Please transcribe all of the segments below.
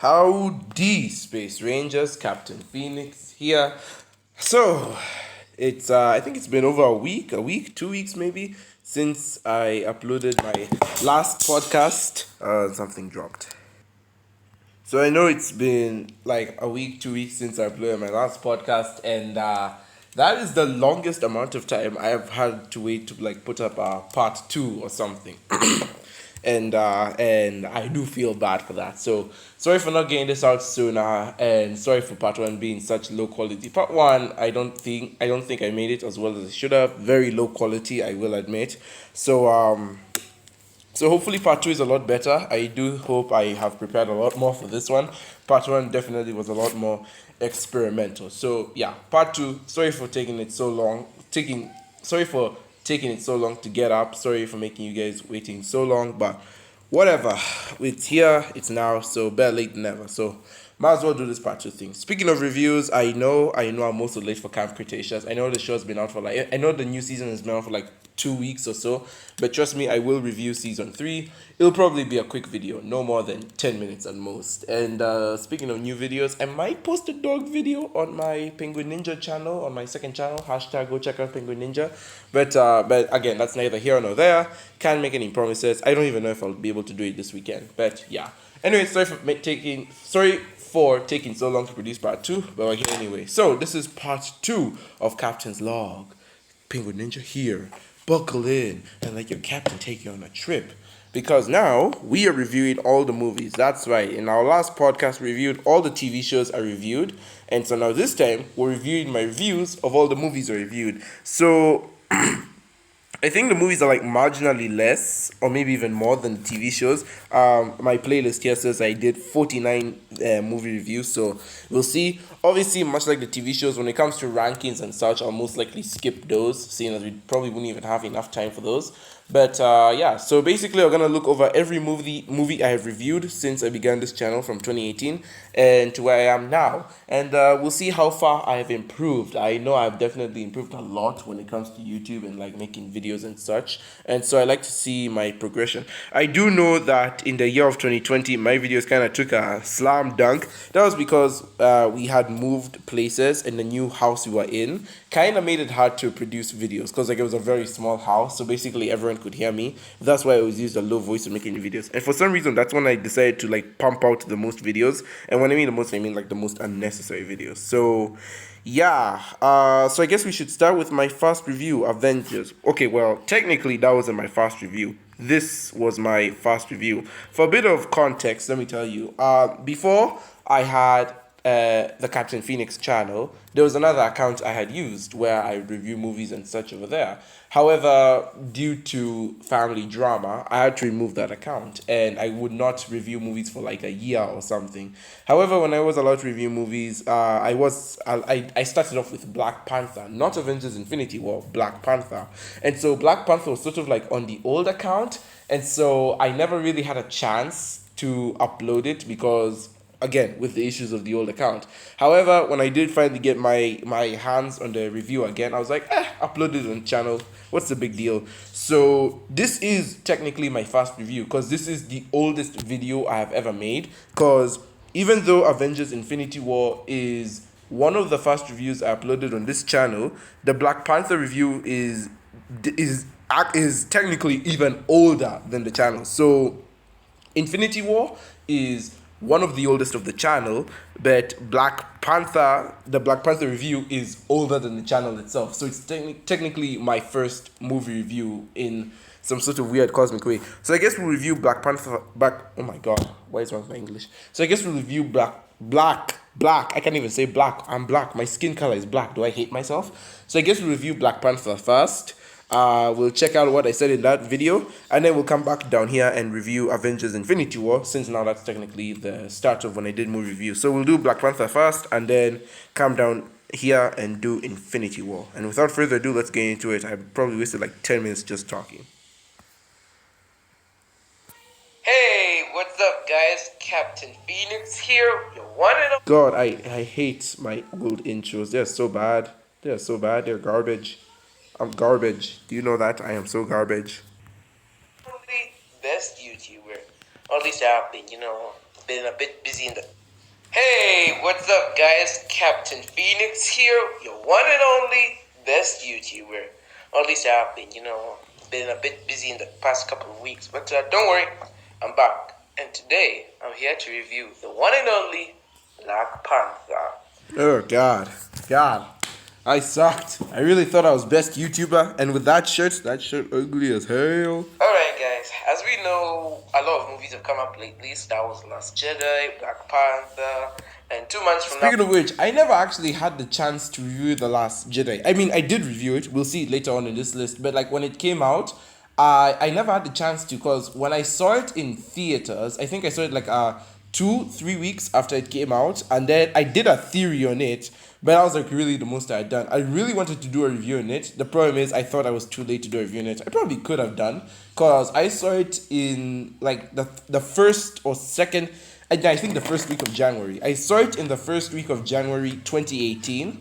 Howdy, Space Rangers, Captain Phoenix here. So, I think it's been over a week, 2 weeks maybe, since I uploaded my last podcast. Something dropped. So I know it's been like a week, 2 weeks since I uploaded my last podcast, and that is the longest amount of time I have had to wait to like put up a part two or something. And I do feel bad for that. So sorry for not getting this out sooner, and sorry for part one being such low quality. Part one, I don't think I made it as well as I should have. Very low quality, I will admit. So hopefully part two is a lot better. I do hope I have prepared a lot more for this one. Part one definitely was a lot more experimental. So yeah, part two. Sorry for taking it so long. Sorry for taking it so long to get up. Sorry for making you guys waiting so long. But whatever. It's here. It's now. So better late than never. So might as well do this part two thing. Speaking of reviews, I know I'm also late for Camp Cretaceous. I know the show's been out for I know the new season has been out for like 2 weeks or so, but trust me, I will review season 3. It'll probably be a quick video, no more than 10 minutes at most. And speaking of new videos, I might post a dog video on my Penguin Ninja channel, on my second channel, hashtag go check out Penguin Ninja. But again, that's neither here nor there. Can't make any promises. I don't even know if I'll be able to do it this weekend, but yeah. Anyway, sorry for taking so long to produce part 2, but we're here anyway. So this is part 2 of Captain's Log. Penguin Ninja here. Buckle in and let your captain take you on a trip. Because now we are reviewing all the movies. That's right. In our last podcast, we reviewed all the TV shows I reviewed. And so now this time, we're reviewing my reviews of all the movies I reviewed. So I think the movies are like marginally less, or maybe even more than the TV shows. My playlist here says I did 49 movie reviews, so we'll see. Obviously, much like the TV shows, when it comes to rankings and such, I'll most likely skip those, seeing as we probably wouldn't even have enough time for those. But yeah, so basically, we're gonna look over every movie I have reviewed since I began this channel from 2018 and to where I am now, and we'll see how far I have improved. I know I've definitely improved a lot when it comes to YouTube and like making videos and such, and so I like to see my progression. I do know that in the year of 2020, my videos kind of took a slam dunk. That was because we had moved places, and the new house we were in kind of made it hard to produce videos because like it was a very small house, so basically everyone could hear me. That's why I always used a low voice to making videos, and for some reason that's when I decided to like pump out the most videos. And when I mean the most, I mean like the most unnecessary videos. So yeah, so I guess we should start with my first review, Avengers. Okay, well, technically that wasn't my first review. This was my first review. For a bit of context, let me tell you. Before I had the Captain Phoenix channel, there was another account I had used where I review movies and such over there. However, due to family drama, I had to remove that account, and I would not review movies for like a year or something. However, when I was allowed to review movies, I started off with Black Panther, not Avengers Infinity War, Black Panther. And so Black Panther was sort of like on the old account, and so I never really had a chance to upload it because again with the issues of the old account. However, when I did finally get my hands on the review again, I was like, upload it on channel. What's the big deal? So this is technically my first review because this is the oldest video I have ever made. Because even though Avengers Infinity War is one of the first reviews I uploaded on this channel, the Black Panther review is technically even older than the channel. So Infinity War is one of the oldest of the channel, but the Black Panther review is older than the channel itself. So it's technically my first movie review in some sort of weird cosmic way. So I guess we'll review Black Panther. Oh my god, why is wrong with my English? So I guess we'll review Black. I can't even say black. I'm black. My skin color is black. Do I hate myself? So I guess we'll review Black Panther first. We'll check out what I said in that video, and then we'll come back down here and review Avengers Infinity War, since now that's technically the start of when I did movie review. So we'll do Black Panther first, and then come down here and do Infinity War. And without further ado, let's get into it. I probably wasted like 10 minutes just talking. Hey, what's up, guys? Captain Phoenix here. You want it? God, I hate my old intros. They're so bad. They're garbage. I'm garbage. Do you know that? I am so garbage. Probably best YouTuber. Or at least I have been, been a bit busy in the... Hey, what's up guys? Captain Phoenix here, your one and only best YouTuber. Or at least I have been, been a bit busy in the past couple of weeks. But don't worry, I'm back. And today, I'm here to review the one and only Black Panther. Oh God. I sucked. I really thought I was best YouTuber, and with that shirt ugly as hell. Alright guys, as we know, a lot of movies have come up lately. Star Wars Last Jedi, Black Panther, and 2 months from Speaking of which, I never actually had the chance to review The Last Jedi. I mean, I did review it. We'll see it later on in this list. But like when it came out, I never had the chance to, because when I saw it in theaters, I think I saw it like 2-3 weeks after it came out, and then I did a theory on it, but that was like really the most I had done. I really wanted to do a review on it. The problem is I thought I was too late to do a review on it. I probably could have done, because I saw it in like the first or second, I think the first week of January. I saw it in the first week of January 2018,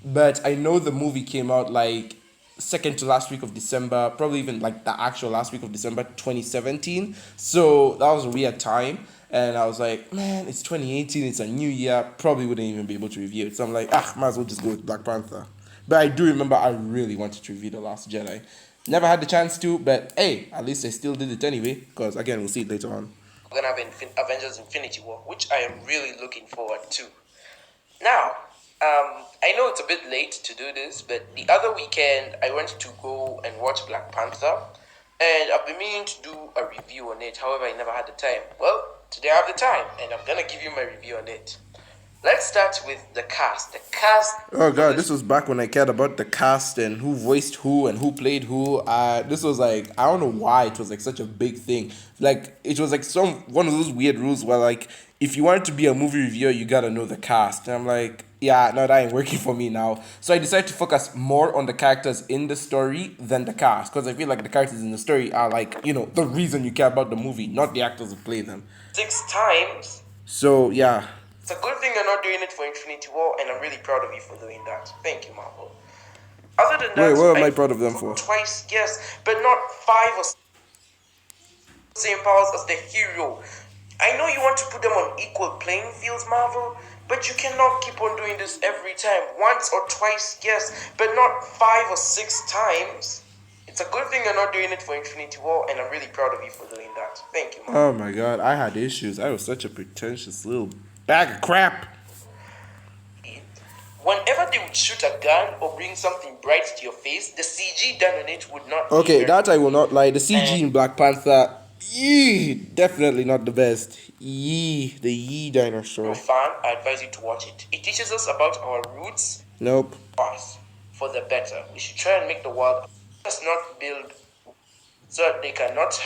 but I know the movie came out like second to last week of December, probably even like the actual last week of December 2017. So that was a weird time. And I was like, man, it's 2018, it's a new year, probably wouldn't even be able to review it. So I'm like, might as well just go with Black Panther. But I do remember I really wanted to review The Last Jedi. Never had the chance to, but hey, at least I still did it anyway, because again, we'll see it later on. We're gonna have Avengers Infinity War, which I am really looking forward to. Now, I know it's a bit late to do this, but the other weekend I went to go and watch Black Panther, and I've been meaning to do a review on it. However, I never had the time. Well, today I have the time, and I'm gonna give you my review on it. Let's start with the cast. The cast. Oh god, this was back when I cared about the cast and who voiced who and who played who. This was like, I don't know why it was like such a big thing. Like it was like one of those weird rules where like if you wanted to be a movie reviewer, you gotta know the cast. And I'm like, yeah, no, that ain't working for me now. So I decided to focus more on the characters in the story than the cast, because I feel like the characters in the story are like, the reason you care about the movie, not the actors who play them. 6 times. So yeah. It's a good thing you're not doing it for Infinity War, and I'm really proud of you for doing that. Thank you, Marvel. Other than that, wait, what am I proud of them for? Twice, yes, but not 5 or same powers as the hero. I know you want to put them on equal playing fields, Marvel, but you cannot keep on doing this every time. Once or twice, yes, but not 5 or 6 times. It's a good thing you're not doing it for Infinity War, and I'm really proud of you for doing that. Thank you, Marvel. Oh my god, I had issues. I was such a pretentious little bag of crap. Whenever they would shoot a gun or bring something bright to your face, the CG done on it would not Okay, be that I will not lie. The CG in Black Panther, definitely not the best. The dinosaur. fan, I advise you to watch it. It teaches us about our roots. Nope. Us for the better. We should try and make the world just not build so that they cannot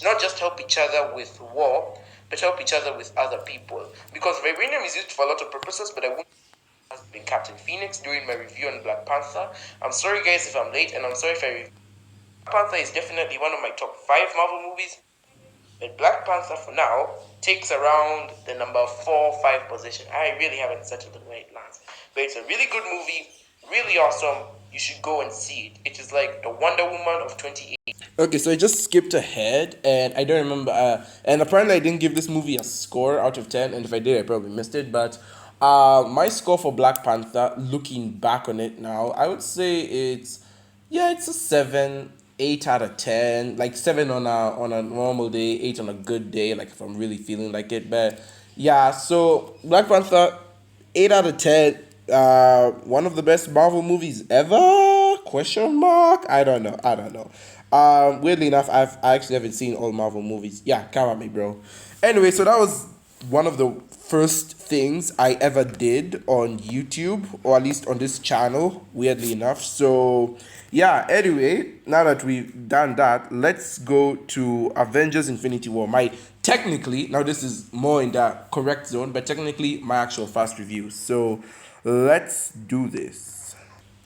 not just help each other with war, but help each other with other people. Because vibranium is used for a lot of purposes, but I won't has been Captain Phoenix doing my review on Black Panther. I'm sorry guys if I'm late, and I'm sorry if Black Panther is definitely one of my top 5 Marvel movies, but Black Panther for now takes around the number 4 or 5 position. I really haven't settled the right lines, but it's a really good movie, really awesome. You should go and see it. It is like the Wonder Woman of 2018. Okay, so I just skipped ahead, and I don't remember. And apparently, I didn't give this movie a score out of 10, and if I did, I probably missed it. But my score for Black Panther, looking back on it now, I would say it's a 7, 8 out of 10. Like 7 on a normal day, 8 on a good day, like if I'm really feeling like it. But yeah, so Black Panther, 8 out of 10. One of the best Marvel movies ever? Question mark? I don't know. Weirdly enough, I actually haven't seen all Marvel movies. Yeah, come at me, bro. Anyway, so that was one of the first things I ever did on YouTube, or at least on this channel, weirdly enough. So yeah, anyway, now that we've done that, let's go to Avengers Infinity War. Technically, now this is more in the correct zone, but technically my actual first review. So let's do this.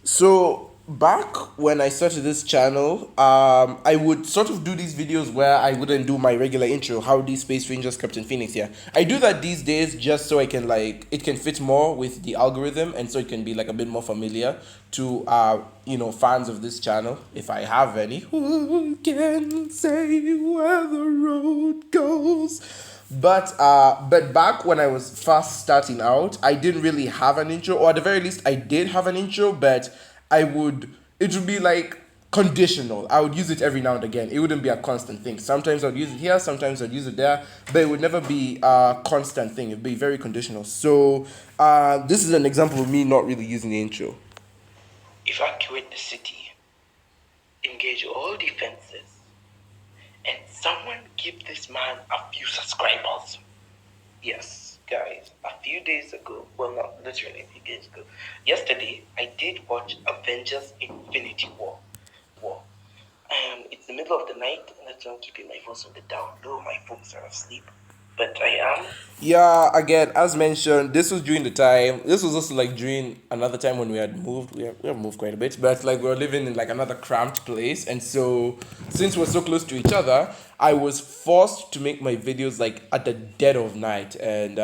So back when I started this channel, I would sort of do these videos where I wouldn't do my regular intro, Howdy Space Rangers, Captain Phoenix here. I do that these days just so I can it can fit more with the algorithm, and so it can be like a bit more familiar to fans of this channel, if I have any. Who can say where the road goes? But back when I was first starting out, I didn't really have an intro, or at the very least, I did have an intro, but it would be like conditional. I would use it every now and again. It wouldn't be a constant thing. Sometimes I'd use it here, sometimes I'd use it there, but it would never be a constant thing. It'd be very conditional. So this is an example of me not really using the intro. Evacuate the city. Engage all defenses. And someone give this man a few subscribers. Yes, guys, a few days ago, well, not literally a few days ago, yesterday, I did watch Avengers Infinity War. It's the middle of the night, and that's why I'm keeping my voice on the down low. My folks are asleep. But I am. Yeah, again, as mentioned, this was during the time. This was also like during another time when we had moved. We have moved quite a bit, but like we were living in like another cramped place, and so since we're so close to each other, I was forced to make my videos like at the dead of night, and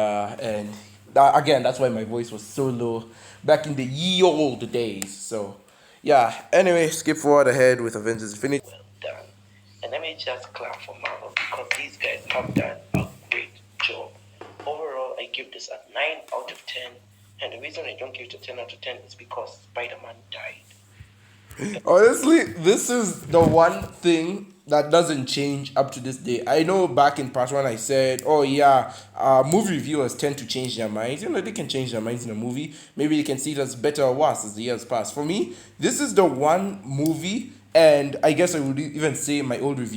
again, that's why my voice was so low back in the ye old days. So, yeah. Anyway, skip forward ahead with Avengers Infinity. Well done. And let me just clap for Marvel because these guys have done a great job. Overall, I give this a 9 out of 10. And the reason I don't give it a 10 out of 10 is because SpiderMan died. Honestly, this is the one thing that doesn't change up to this day. I know back in part one I said, oh yeah, movie reviewers tend to change their minds. You know, they can change their minds in a movie. Maybe they can see it as better or worse as the years pass. For me, this is the one movie, and I guess I would even say this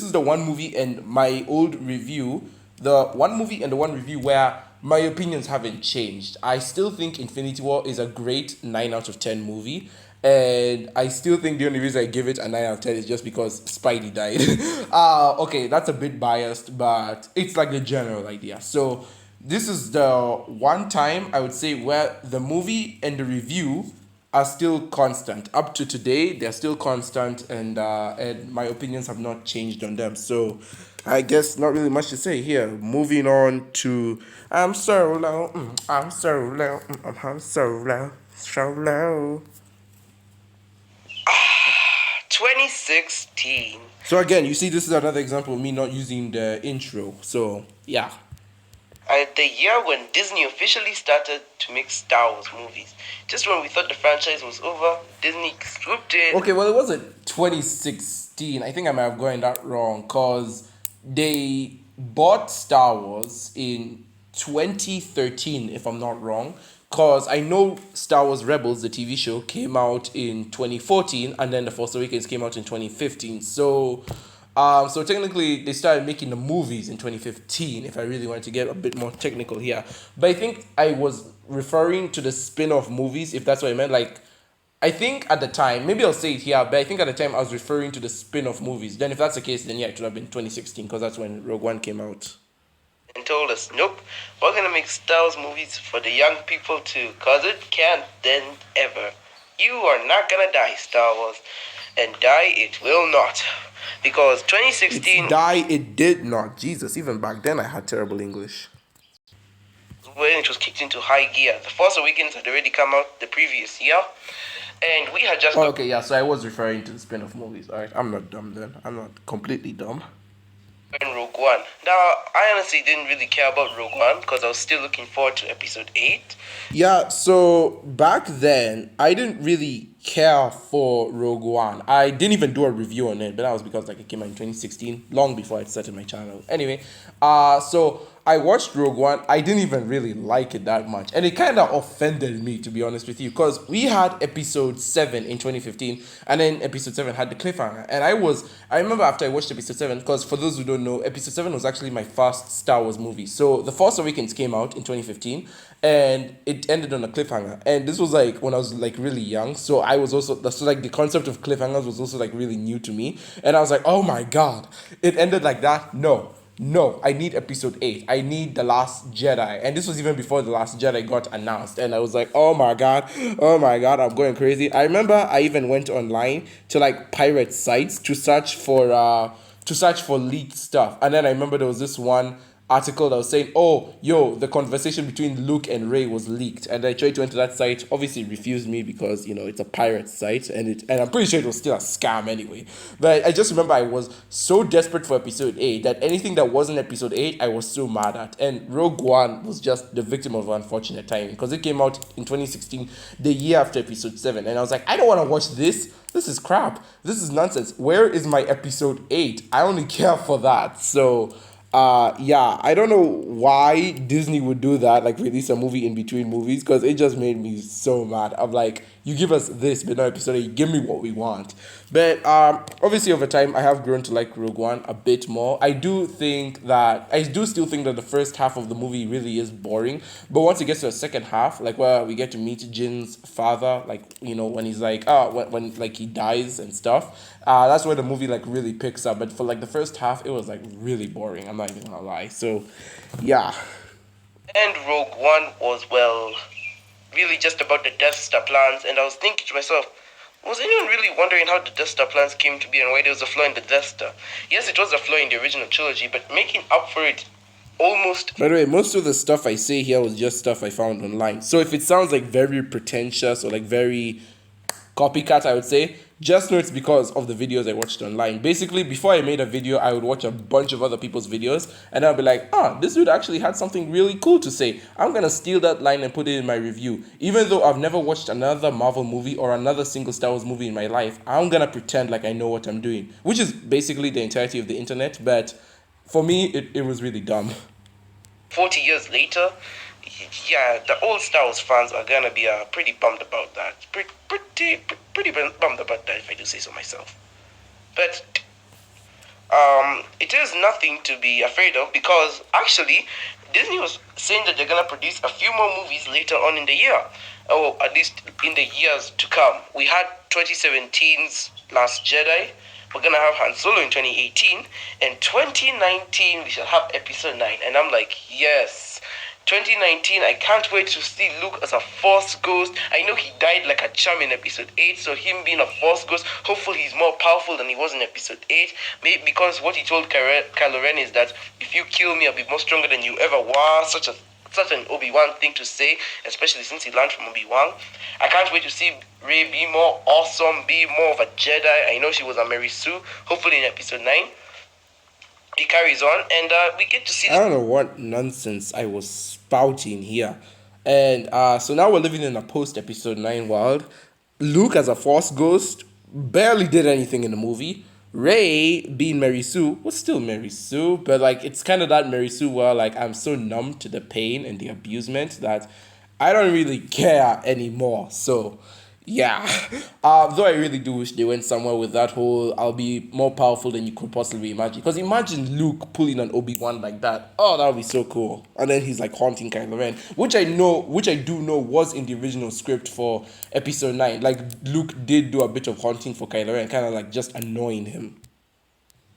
is the one movie and my old review, the one movie and the one review where my opinions haven't changed. I still think Infinity War is a great 9 out of 10 movie. And I still think the only reason I give it a 9 out of 10 is just because Spidey died. Okay, that's a bit biased, but it's like the general idea. So this is the one time I would say where the movie and the review are still constant. Up to today, they're still constant, and my opinions have not changed on them. So I guess not really much to say here. Moving on to I'm so low, I'm so low, I'm so low, so low. 2016. So again, you see, this is another example of me not using the intro. So yeah. The year when Disney officially started to make Star Wars movies. Just when we thought the franchise was over, Disney swooped in. Okay, well, it wasn't 2016. I think I might have gotten that wrong, because they bought Star Wars in 2013, if I'm not wrong. Because I know Star Wars Rebels, the TV show, came out in 2014, and then The Force Awakens came out in 2015. So technically, they started making the movies in 2015, if I really wanted to get a bit more technical here. But I think I was referring to the spin-off movies, if that's what I meant. Like, I think at the time, maybe I'll say it here, but I think at the time I was referring to the spin-off movies. Then if that's the case, then yeah, it would have been 2016, because that's when Rogue One came out. And told us, nope, we're gonna make Star Wars movies for the young people too, cause it can't end ever. You are not gonna die, Star Wars, and die it will not, because 2016. Die it did not. Jesus, even back then I had terrible English. When it was kicked into high gear, The Force Awakens had already come out the previous year, and we had just. Oh, okay, yeah. So I was referring to the spin-off movies. All right, I'm not dumb then. I'm not completely dumb. In Rogue One. Now, I honestly didn't really care about Rogue One because I was still looking forward to Episode 8. Yeah, so back then, I didn't really care for Rogue One. I didn't even do a review on it, but that was because like it came out in 2016, long before I started my channel. Anyway, so I watched Rogue One. I didn't even really like it that much, and it kind of offended me, to be honest with you, because we had Episode 7 in 2015, and then Episode 7 had the cliffhanger, and I remember after I watched Episode 7, because for those who don't know, Episode 7 was actually my first Star Wars movie. So The Force Awakens came out in 2015, and it ended on a cliffhanger, and this was like when I was like really young, so I was also, so like the concept of cliffhangers was also like really new to me, and I was like, oh my god, it ended like that? No, I need Episode 8. I need The Last Jedi. And this was even before The Last Jedi got announced. And I was like, oh my god, I'm going crazy. I remember I even went online to like pirate sites to search for leaked stuff. And then I remember there was this one article that was saying, oh, yo, the conversation between Luke and Ray was leaked. And I tried to enter that site. Obviously, it refused me because, it's a pirate site. And I'm pretty sure it was still a scam anyway. But I just remember I was so desperate for episode 8 that anything that wasn't episode 8, I was so mad at. And Rogue One was just the victim of unfortunate timing because it came out in 2016, the year after episode 7. And I was like, I don't want to watch this. This is crap. This is nonsense. Where is my episode 8? I only care for that. So, yeah, I don't know why Disney would do that, like release a movie in between movies, because it just made me so mad. I'm like, you give us this, but not episode 8. Give me what we want. But obviously, over time, I have grown to like Rogue One a bit more. I do still think that the first half of the movie really is boring. But once it gets to the second half, like where we get to meet Jin's father, like when he's like, when like he dies and stuff, that's where the movie like really picks up. But for like the first half, it was like really boring. I'm not even gonna lie. So, yeah. And Rogue One was, well, really just about the Death Star plans, and I was thinking to myself, was anyone really wondering how the Death Star plans came to be and why there was a flaw in the Death Star? Yes, it was a flaw in the original trilogy, but making up for it almost... By the way, most of the stuff I say here was just stuff I found online. So if it sounds like very pretentious or like very copycat, I would say, just know it's because of the videos I watched online. Basically, before I made a video, I would watch a bunch of other people's videos, and I'll be like, this dude actually had something really cool to say. I'm gonna steal that line and put it in my review. Even though I've never watched another Marvel movie or another single Star Wars movie in my life, I'm gonna pretend like I know what I'm doing, which is basically the entirety of the internet, but for me, it was really dumb. 40 years later, yeah, the old Star Wars fans are gonna be pretty bummed about that. Pretty bummed about that, if I do say so myself. But it is nothing to be afraid of, because actually Disney was saying that they're gonna produce a few more movies later on in the year, or at least in the years to come. We had 2017's Last Jedi. We're gonna have Han Solo in 2018, and 2019 we shall have Episode 9. And I'm like, yes, 2019, I can't wait to see Luke as a Force ghost. I know he died like a charm in Episode 8, so him being a Force ghost, hopefully he's more powerful than he was in Episode 8. Maybe because what he told Kylo Ren is that if you kill me, I'll be more stronger than you ever were. Such an Obi-Wan thing to say, especially since he learned from Obi-Wan. I can't wait to see Rey be more awesome, be more of a Jedi. I know she was a Mary Sue. Hopefully in Episode 9, he carries on, and we get to see... I don't know what nonsense I was spouting here. And so now we're living in a post-Episode 9 world. Luke as a Force ghost barely did anything in the movie. Rey, being Mary Sue, was still Mary Sue, but like it's kind of that Mary Sue where like I'm so numb to the pain and the abusement that I don't really care anymore. So yeah, though I really do wish they went somewhere with that whole I'll be more powerful than you could possibly imagine. Because imagine Luke pulling an Obi-Wan like that. Oh, that would be so cool. And then he's like haunting Kylo Ren, which I do know was in the original script for Episode 9. Like Luke did do a bit of haunting for Kylo Ren, kind of like just annoying him.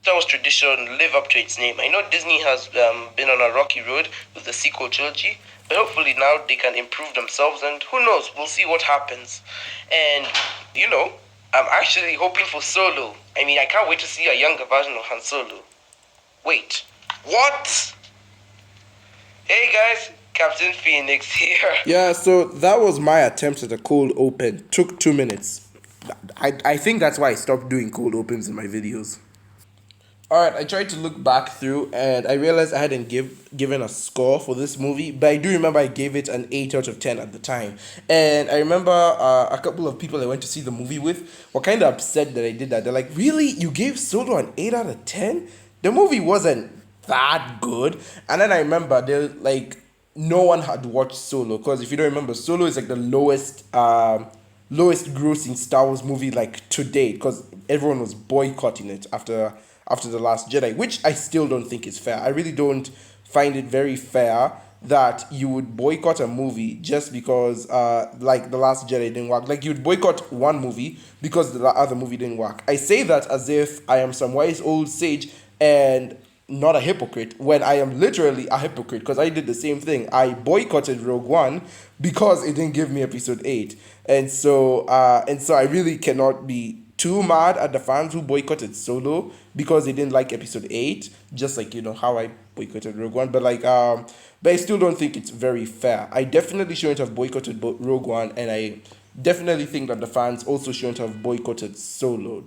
Star Wars tradition live up to its name. I know Disney has been on a rocky road with the sequel trilogy, but hopefully now they can improve themselves, and who knows, we'll see what happens. And, I'm actually hoping for Solo. I mean, I can't wait to see a younger version of Han Solo. Wait, what? Hey guys, Captain Phoenix here. Yeah, so that was my attempt at a cold open. Took 2 minutes. I think that's why I stopped doing cold opens in my videos. Alright, I tried to look back through and I realized I hadn't given a score for this movie, but I do remember I gave it an 8 out of 10 at the time. And I remember a couple of people I went to see the movie with were kind of upset that I did that. They're like, really? You gave Solo an 8 out of 10? The movie wasn't that good. And then I remember they're like, no one had watched Solo, because if you don't remember, Solo is like the lowest grossing Star Wars movie like to date, because everyone was boycotting it after The Last Jedi, which I still don't think is fair. I really don't find it very fair that you would boycott a movie just because like The Last Jedi didn't work. Like you'd boycott one movie because the other movie didn't work. I say that as if I am some wise old sage and not a hypocrite, when I am literally a hypocrite, because I did the same thing. I boycotted Rogue One because it didn't give me Episode 8. And so I really cannot be too mad at the fans who boycotted Solo because they didn't like Episode 8, just like, how I boycotted Rogue One, but but I still don't think it's very fair. I definitely shouldn't have boycotted Rogue One, and I definitely think that the fans also shouldn't have boycotted Solo.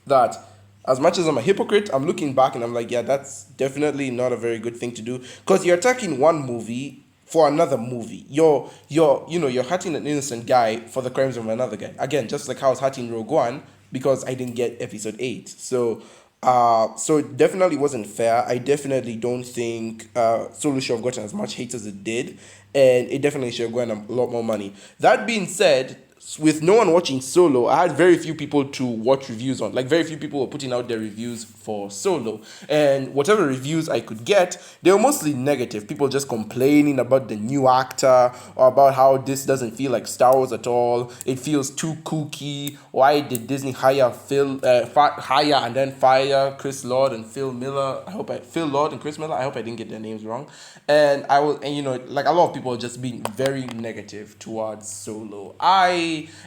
That as much as I'm a hypocrite, I'm looking back and I'm like, yeah, that's definitely not a very good thing to do, because you're attacking one movie for another movie. You're hurting an innocent guy for the crimes of another guy. Again, just like how I was hurting Rogue One because I didn't get episode 8. So it definitely wasn't fair. I definitely don't think Solo should have gotten as much hate as it did, and it definitely should have gotten a lot more money. That being said, with no one watching Solo, I had very few people to watch reviews on. Like, very few people were putting out their reviews for Solo. And whatever reviews I could get, they were mostly negative. People just complaining about the new actor, or about how this doesn't feel like Star Wars at all. It feels too kooky. Why did Disney hire and then fire Chris Lord and Phil Miller? Phil Lord and Chris Miller. I hope I didn't get their names wrong. And like, a lot of people are just being very negative towards Solo.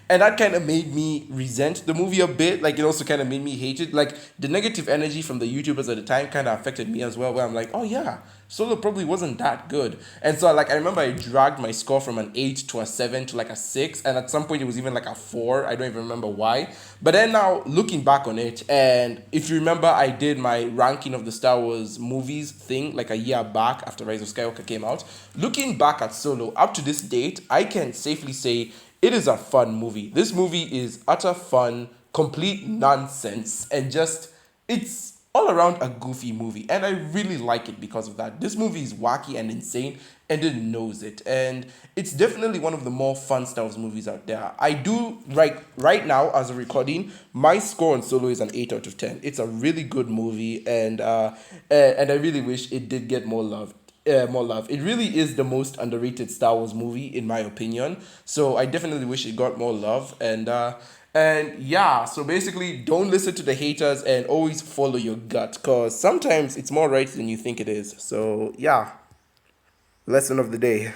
And that kind of made me resent the movie a bit. Like, it also kind of made me hate it. Like, the negative energy from the YouTubers at the time kind of affected me as well, where I'm like, oh yeah, Solo probably wasn't that good. And so, like, I remember I dragged my score from an 8 to a 7 to like a 6, and at some point it was even like a 4. I don't even remember why. But then now, looking back on it, and if you remember, I did my ranking of the Star Wars movies thing like a year back after Rise of Skywalker came out. Looking back at Solo, up to this date, I can safely say it is a fun movie. This movie is utter fun, complete nonsense, and it's all around a goofy movie. And I really like it because of that. This movie is wacky and insane, and it knows it. And it's definitely one of the more fun Star Wars movies out there. I do, right now, as a recording, my score on Solo is an 8 out of 10. It's a really good movie, and I really wish it did get more love. It really is the most underrated Star Wars movie, in my opinion. So I definitely wish it got more love. And yeah, so basically, don't listen to the haters and always follow your gut, because sometimes it's more right than you think it is. So yeah, lesson of the day.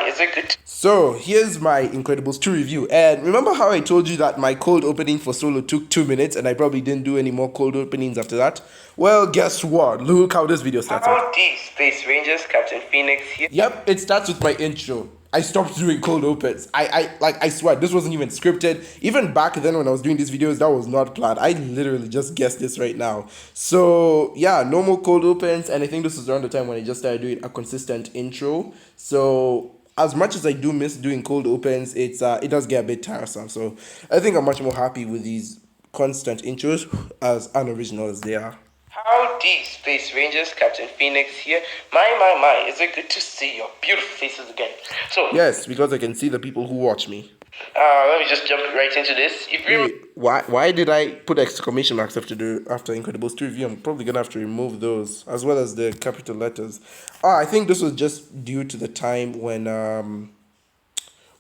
Is it good? So here's my Incredibles 2 review. And remember how I told you that my cold opening for Solo took 2 minutes and I probably didn't do any more cold openings after that? Well, guess what? Look how this video starts out. Howdy, Space Rangers, Captain Phoenix here. Yep, it starts with my intro. I stopped doing cold opens. I swear, this wasn't even scripted. Even back then when I was doing these videos, that was not planned. I literally just guessed this right now. So yeah, no more cold opens, and I think this was around the time when I just started doing a consistent intro. So as much as I do miss doing cold opens, it does get a bit tiresome. So I think I'm much more happy with these constant intros, as unoriginal as they are. Howdy, Space Rangers, Captain Phoenix here. My, is it good to see your beautiful faces again? So, Yes, because I can see the people who watch me. let me just jump right into this. If you Wait, why did I put exclamation marks after Incredibles 2 review? I'm probably gonna have to remove those, as well as the capital letters. I think this was just due to the time when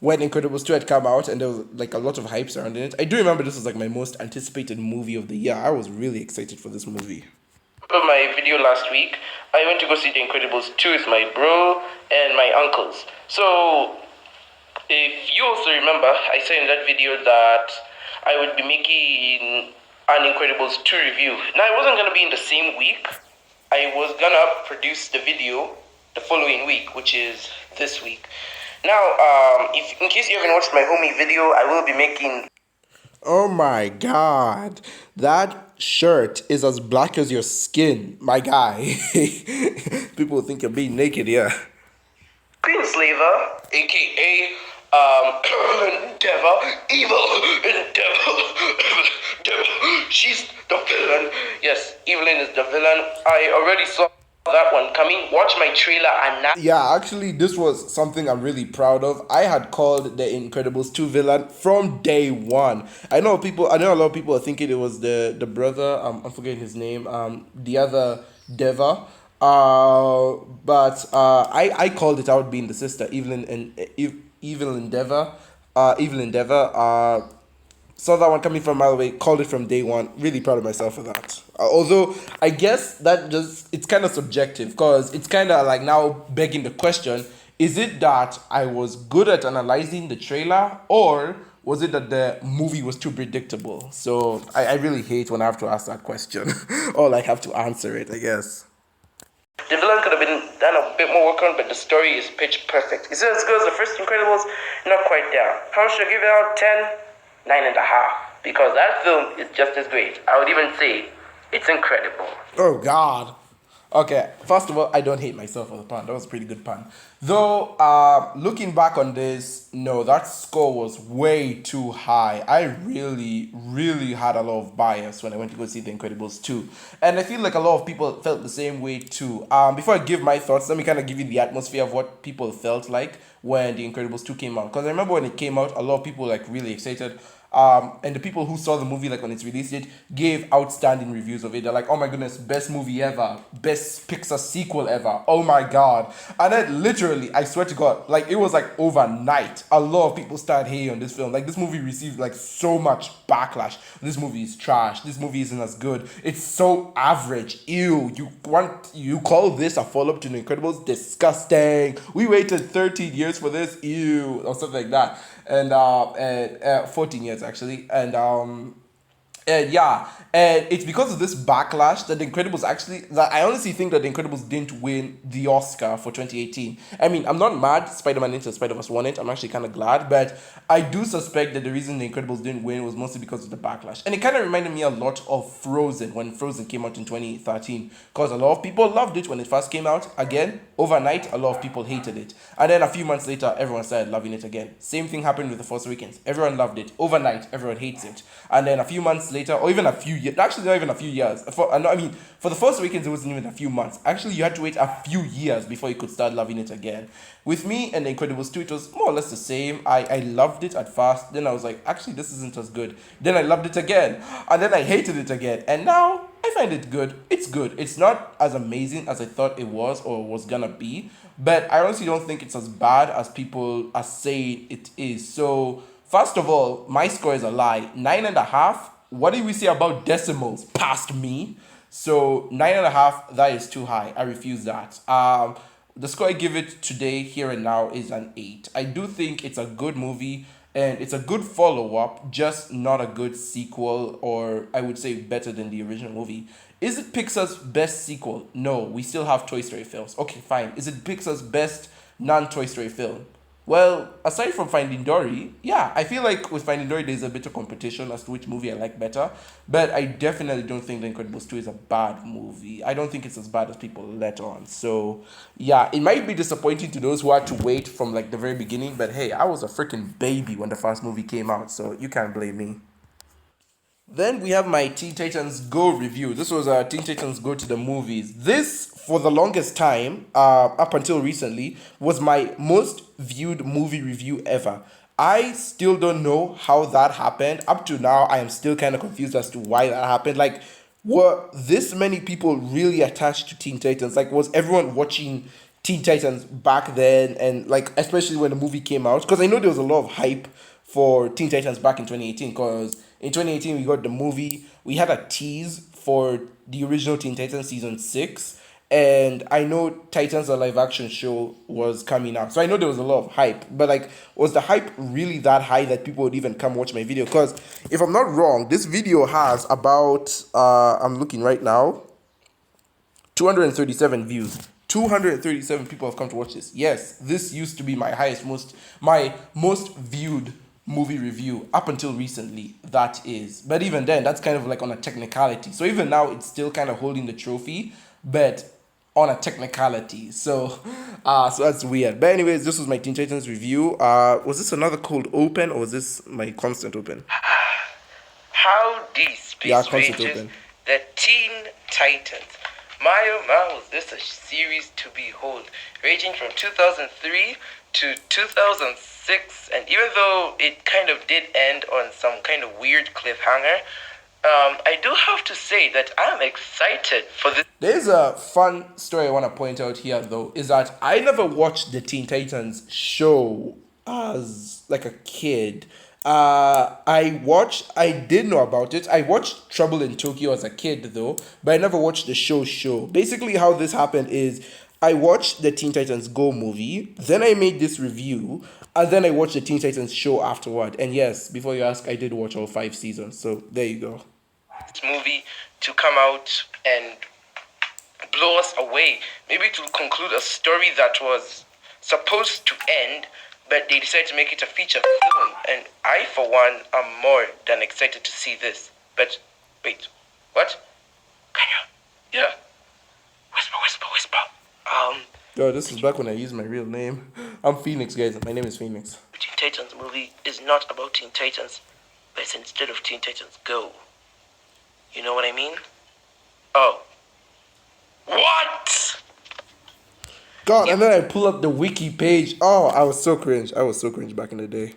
Incredibles 2 had come out and there was like a lot of hype surrounding it. I do remember this was like my most anticipated movie of the year. I was really excited for this movie. my video last week, I went to go see The Incredibles 2 with my bro and my uncles. So, if you also remember, I said in that video that I would be making an Incredibles 2 review. Now, it wasn't going to be in the same week. I was going to produce the video the following week, which is this week. Now, in case you haven't watched my homie video, I will be making... Oh my god, that shirt is as black as your skin, my guy. People think you're being naked, yeah. Queenslaver, aka Devil, evil, devil. She's the villain. Yes, Evelyn is the villain. I already saw that one coming. Watch my trailer and now. Yeah, actually, this was something I'm really proud of. I had called the Incredibles 2 villain from day one. I know a lot of people are thinking it was the brother. I'm forgetting his name. The other Deva. But I called it out being the sister, Evelyn Endeavor. Saw that one coming from a mile away, called it from day one. Really proud of myself for that. Although, I guess it's kind of subjective, because it's kind of like now begging the question, is it that I was good at analyzing the trailer, or was it that the movie was too predictable? So I really hate when I have to ask that question or like have to answer it, I guess. The villain could have been done a bit more work on, but the story is pitch perfect. Is it as good as the first Incredibles? Not quite there. How should I give it out? 10? 9.5. Because that film is just as great. I would even say it's incredible. Oh God. Okay, first of all, I don't hate myself for the pun. That was a pretty good pun. Though, looking back on this, no, that score was way too high. I really, really had a lot of bias when I went to go see The Incredibles 2. And I feel like a lot of people felt the same way too. Before I give my thoughts, let me kind of give you the atmosphere of what people felt like when The Incredibles 2 came out. Because I remember when it came out, a lot of people like really excited. And the people who saw the movie like on its release date gave outstanding reviews of it. They're like, oh my goodness, best movie ever, best Pixar sequel ever, oh my God. And then literally, I swear to God, like it was like overnight, a lot of people started hating on this film. Like this movie received like so much backlash. This movie is trash, this movie isn't as good, it's so average, ew, you call this a follow-up to The Incredibles? Disgusting, we waited 13 years for this, ew, or something like that. And 14 years actually, and yeah, and it's because of this backlash that The Incredibles that I honestly think that The Incredibles didn't win the Oscar for 2018. I mean, I'm not mad Spider-Man Into the Spider-Verse won it. I'm actually kind of glad, but I do suspect that the reason The Incredibles didn't win was mostly because of the backlash. And it kind of reminded me a lot of Frozen, when Frozen came out in 2013, because a lot of people loved it when it first came out. Again, overnight, a lot of people hated it. And then a few months later, everyone started loving it again. Same thing happened with The Force Awakens. Everyone loved it. Overnight, everyone hates it. And then a few months later, or even a few years, actually not even a few years. For The Force Awakens, it wasn't even a few months. Actually, you had to wait a few years before you could start loving it again. With me and The Incredibles 2, it was more or less the same. I loved it at first. Then I was like, actually, this isn't as good. Then I loved it again. And then I hated it again. And now I find it good. It's good. It's not as amazing as I thought it was or was gonna be. But I honestly don't think it's as bad as people are saying it is. So, first of all, my score is a lie. 9.5. What did we say about decimals past me? So 9.5, that is too high. I refuse that. The score I give it today, here and now, is an 8. I do think it's a good movie and it's a good follow-up, just not a good sequel, or I would say better than the original movie. Is it Pixar's best sequel? No, we still have Toy Story films. Okay, fine. Is it Pixar's best non-Toy Story film? Well, aside from Finding Dory, yeah, I feel like with Finding Dory there's a bit of competition as to which movie I like better, but I definitely don't think The Incredibles 2 is a bad movie. I don't think it's as bad as people let on. So, yeah, it might be disappointing to those who had to wait from like the very beginning, but hey, I was a freaking baby when the first movie came out, so you can't blame me. Then we have my Teen Titans Go review. This was Teen Titans Go to the movies. This, for the longest time, up until recently, was my most viewed movie review ever. I still don't know how that happened. Up to now, I am still kind of confused as to why that happened. Like, were this many people really attached to Teen Titans? Like, was everyone watching Teen Titans back then? And, like, especially when the movie came out? Because I know there was a lot of hype for Teen Titans back in 2018, because in 2018 we got the movie, we had a tease for the original Teen Titans season 6, and I know Titans, a live action show, was coming out, so I know there was a lot of hype, but like, was the hype really that high that people would even come watch my video? Because if I'm not wrong, this video has about I'm looking right now, 237 views. 237 people have come to watch this. Yes, this used to be my most viewed movie review up until recently, that is. But even then, that's kind of like on a technicality. So even now, it's still kind of holding the trophy, but on a technicality. So that's weird. But anyways, this was my Teen Titans review. Was this another cold open, or was this my constant open? How deep space Yeah, constant ranges open. the Teen Titans. My oh my, was this a series to behold, ranging from 2003 to 2006, and even though it kind of did end on some kind of weird cliffhanger, I do have to say that I'm excited for this. There's a fun story I want to point out here, though, is that I never watched the Teen Titans show as like a kid. I did know about it. I watched Trouble in Tokyo as a kid, though, but I never watched the show. Basically, how this happened is I watched the Teen Titans Go movie, then I made this review, and then I watched the Teen Titans show afterward. And yes, before you ask, I did watch all 5 seasons. So there you go. This movie to come out and blow us away. Maybe to conclude a story that was supposed to end, but they decided to make it a feature film. And I, for one, am more than excited to see this. But wait, what? Can you? Yeah. Whisper, whisper, whisper. Yo, this is back when I used my real name. I'm Phoenix, guys. My name is Phoenix. The Teen Titans movie is not about Teen Titans, but it's instead of Teen Titans Go. You know what I mean? Oh. What? God, and then I pull up the wiki page. Oh, I was so cringe. I was so cringe back in the day.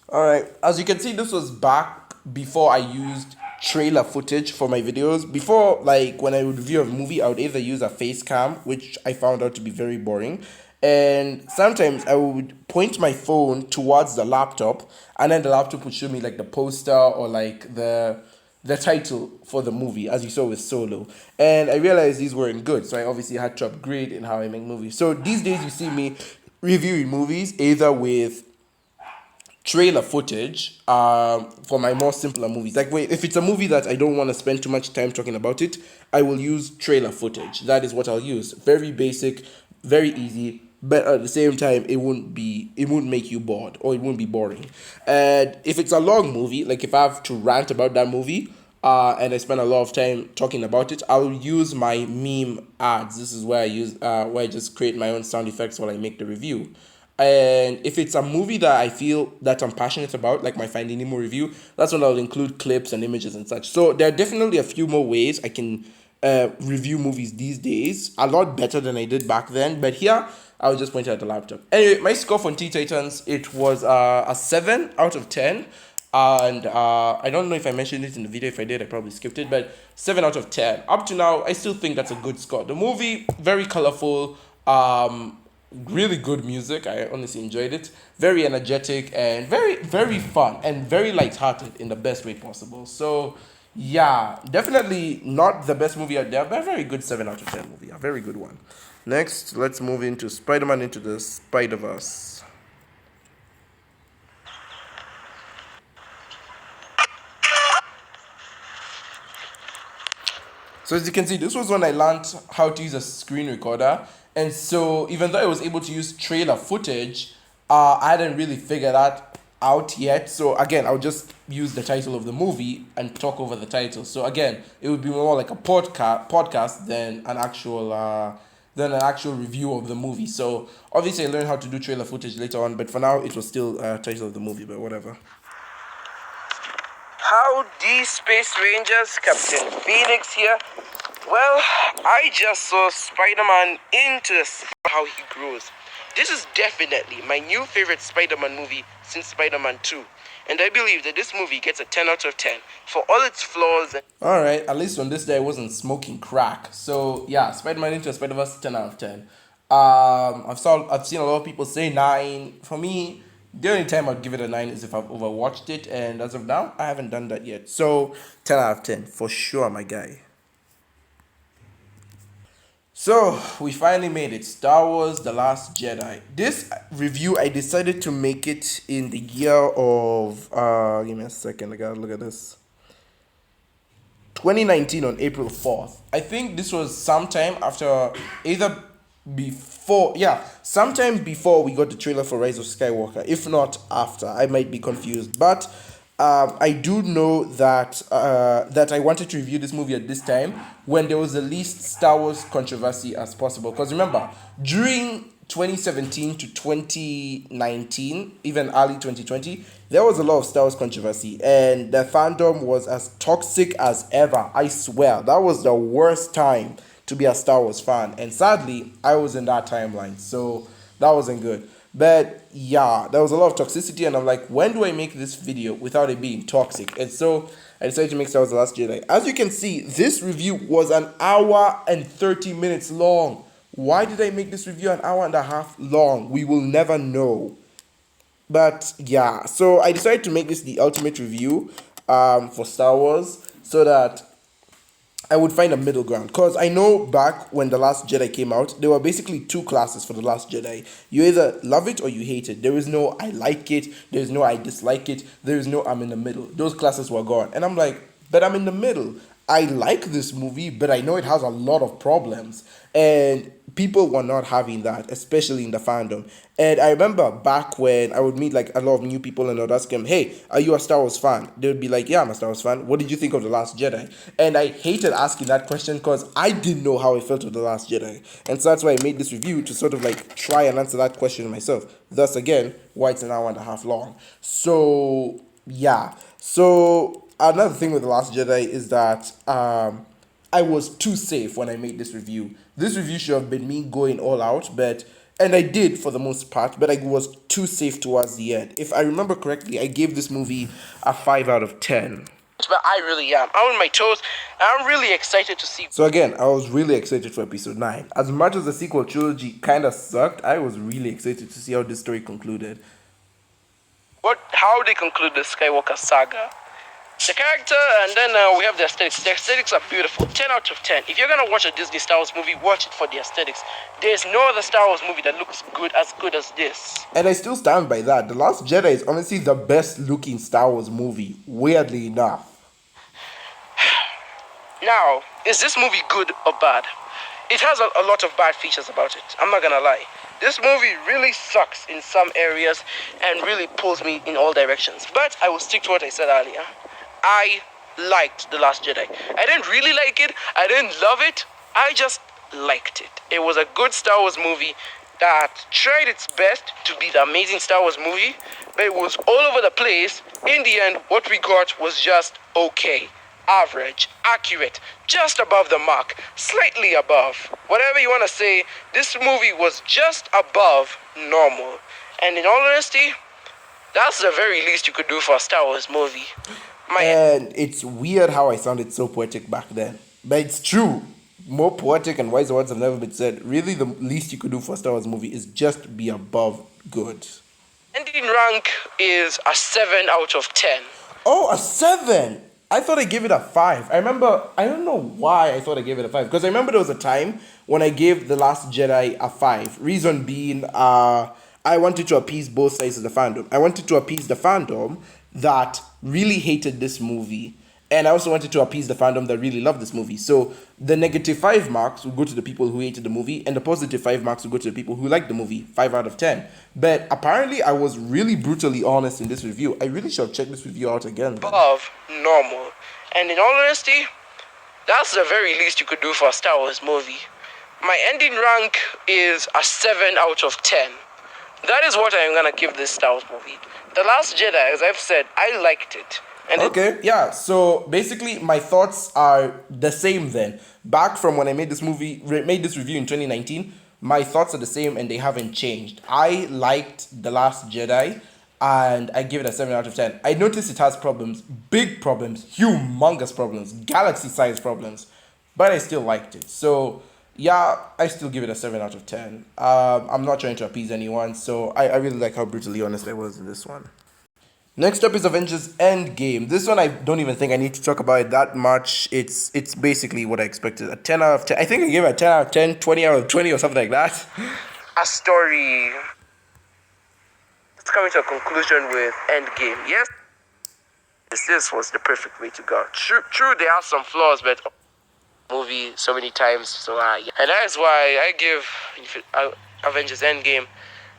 All right, as you can see, this was back before I used trailer footage for my videos. Before, like, when I would review a movie, I would either use a face cam, which I found out to be very boring, and sometimes I would point my phone towards the laptop, and then the laptop would show me, like, the poster or, like, the title for the movie, as you saw with Solo. And I realized these weren't good, so I obviously had to upgrade in how I make movies. So these days you see me reviewing movies either with trailer footage for my more simpler movies. Like, wait, if it's a movie that I don't want to spend too much time talking about it, I will use trailer footage. That is what I'll use. Very basic, very easy, but at the same time, it won't make you bored, or it won't be boring. And if it's a long movie, like if I have to rant about that movie, and I spend a lot of time talking about it, I'll use my meme ads. This is where I just create my own sound effects while I make the review. And if it's a movie that I feel that I'm passionate about, like my Finding Nemo review, that's when I'll include clips and images and such. So there are definitely a few more ways I can review movies these days, a lot better than I did back then. But here, I'll just point out the laptop. Anyway, my score for Teen Titans, it was a 7 out of 10. And I don't know if I mentioned it in the video. If I did, I probably skipped it. But 7 out of 10. Up to now, I still think that's a good score. The movie, very colorful. Really good music. I honestly enjoyed it. Very energetic and very, very fun and very lighthearted in the best way possible. So, yeah, definitely not the best movie out there, but a very good 7 out of 10 movie. A very good one. Next, let's move into Spider-Man Into the Spiderverse. So as you can see, this was when I learned how to use a screen recorder. And so even though I was able to use trailer footage, I hadn't really figured that out yet. So again, I'll just use the title of the movie and talk over the title. So again, it would be more like a podcast than an actual review of the movie. So obviously I learned how to do trailer footage later on, but for now it was still title of the movie, but whatever. Howdy, Space Rangers, Captain Phoenix here. Well, I just saw Spider-Man Into the how he grows. This is definitely my new favorite Spider-Man movie since Spider-Man 2. And I believe that this movie gets a 10 out of 10 for all its flaws. Alright, at least on this day I wasn't smoking crack. So yeah, Spider-Man Into the Spider-Verse, 10 out of 10. I've seen a lot of people say 9. For me, the only time I'd give it a 9 is if I've overwatched it, and as of now, I haven't done that yet. So 10 out of 10 for sure, my guy. So, we finally made it. Star Wars The Last Jedi. This review, I decided to make it in the year of, give me a second, I gotta look at this. 2019 on April 4th. I think this was sometime after, sometime before we got the trailer for Rise of Skywalker. If not after, I might be confused. But I do know that I wanted to review this movie at this time when there was the least Star Wars controversy as possible. Because remember, during 2017 to 2019, even early 2020, there was a lot of Star Wars controversy, and the fandom was as toxic as ever. I swear, that was the worst time to be a Star Wars fan. And sadly, I was in that timeline, so that wasn't good. But yeah, there was a lot of toxicity, and I'm like, when do I make this video without it being toxic? And so I decided to make Star Wars The Last Jedi. As you can see, this review was an hour and 30 minutes long. Why did I make this review an hour and a half long? We will never know. But yeah, so I decided to make this the ultimate review for Star Wars, so that I would find a middle ground. Because I know back when The Last Jedi came out, there were basically two classes for The Last Jedi. You either love it or you hate it. There is no I like it, there is no I dislike it, there is no I'm in the middle. Those classes were gone. And I'm like, but I'm in the middle. I like this movie, but I know it has a lot of problems. And people were not having that, especially in the fandom. And I remember back when I would meet like a lot of new people and I'd ask them, hey, are you a Star Wars fan? They would be like, yeah, I'm a Star Wars fan. What did you think of The Last Jedi? And I hated asking that question because I didn't know how I felt with The Last Jedi. And so that's why I made this review, to sort of like try and answer that question myself. Thus, again, why it's an hour and a half long. So, yeah. So, another thing with The Last Jedi is that I was too safe when I made this review. This review should have been me going all out, and I did for the most part, but I was too safe towards the end. If I remember correctly, I gave this movie a 5 out of 10. But I really am. I'm on my toes. I'm really excited to see. So again, I was really excited for episode 9. As much as the sequel trilogy kind of sucked, I was really excited to see how this story concluded. How they conclude the Skywalker saga. The character, and then we have the aesthetics. The aesthetics are beautiful. 10 out of 10. If you're going to watch a Disney Star Wars movie, watch it for the aesthetics. There's no other Star Wars movie that looks good as this. And I still stand by that. The Last Jedi is honestly the best looking Star Wars movie, weirdly enough. Now, is this movie good or bad? It has a lot of bad features about it. I'm not going to lie. This movie really sucks in some areas and really pulls me in all directions. But I will stick to what I said earlier. I liked The Last Jedi. I didn't really like it. I didn't love it. I just liked it. It was a good Star Wars movie that tried its best to be the amazing Star Wars movie, but it was all over the place. In the end, what we got was just okay, average, accurate, just above the mark, slightly above. Whatever you want to say, this movie was just above normal. And in all honesty, that's the very least you could do for a Star Wars movie. And it's weird how I sounded so poetic back then. But it's true. More poetic and wiser words have never been said. Really, the least you could do for a Star Wars movie is just be above good. Ending rank is a 7 out of 10. Oh, a 7! I thought I gave it a 5. I don't know why I thought I gave it a 5. Because I remember there was a time when I gave The Last Jedi a 5. Reason being, I wanted to appease both sides of the fandom. I wanted to appease the fandom that really hated this movie, and I also wanted to appease the fandom that really loved this movie. So the negative 5 marks would go to the people who hated the movie, and the positive 5 marks would go to the people who liked the movie. 5 out of 10. But apparently I was really brutally honest in this review. I really should have checked this review out again. Above normal. And in all honesty, that's the very least you could do for a Star Wars movie. My ending rank is a 7 out of 10. That is what I'm gonna give this Star Wars movie. The Last Jedi, as I've said, I liked it. And okay, yeah. So basically, my thoughts are the same then. Back from when I made this review in 2019, my thoughts are the same and they haven't changed. I liked The Last Jedi and I give it a 7 out of 10. I noticed it has problems, big problems, humongous problems, galaxy-sized problems, but I still liked it. So yeah, I still give it a 7 out of 10. I'm not trying to appease anyone, so I really like how brutally honest I was in this one. Next up is Avengers Endgame. This one I don't even think I need to talk about it that much. It's basically what I expected. A 10 out of 10. I think I gave it a 10 out of 10, 20 out of 20 or something like that. A story. It's coming to a conclusion with Endgame. Yes, this was the perfect way to go. True, there are some flaws, but movie so many times, so yeah. And that is why I give Avengers Endgame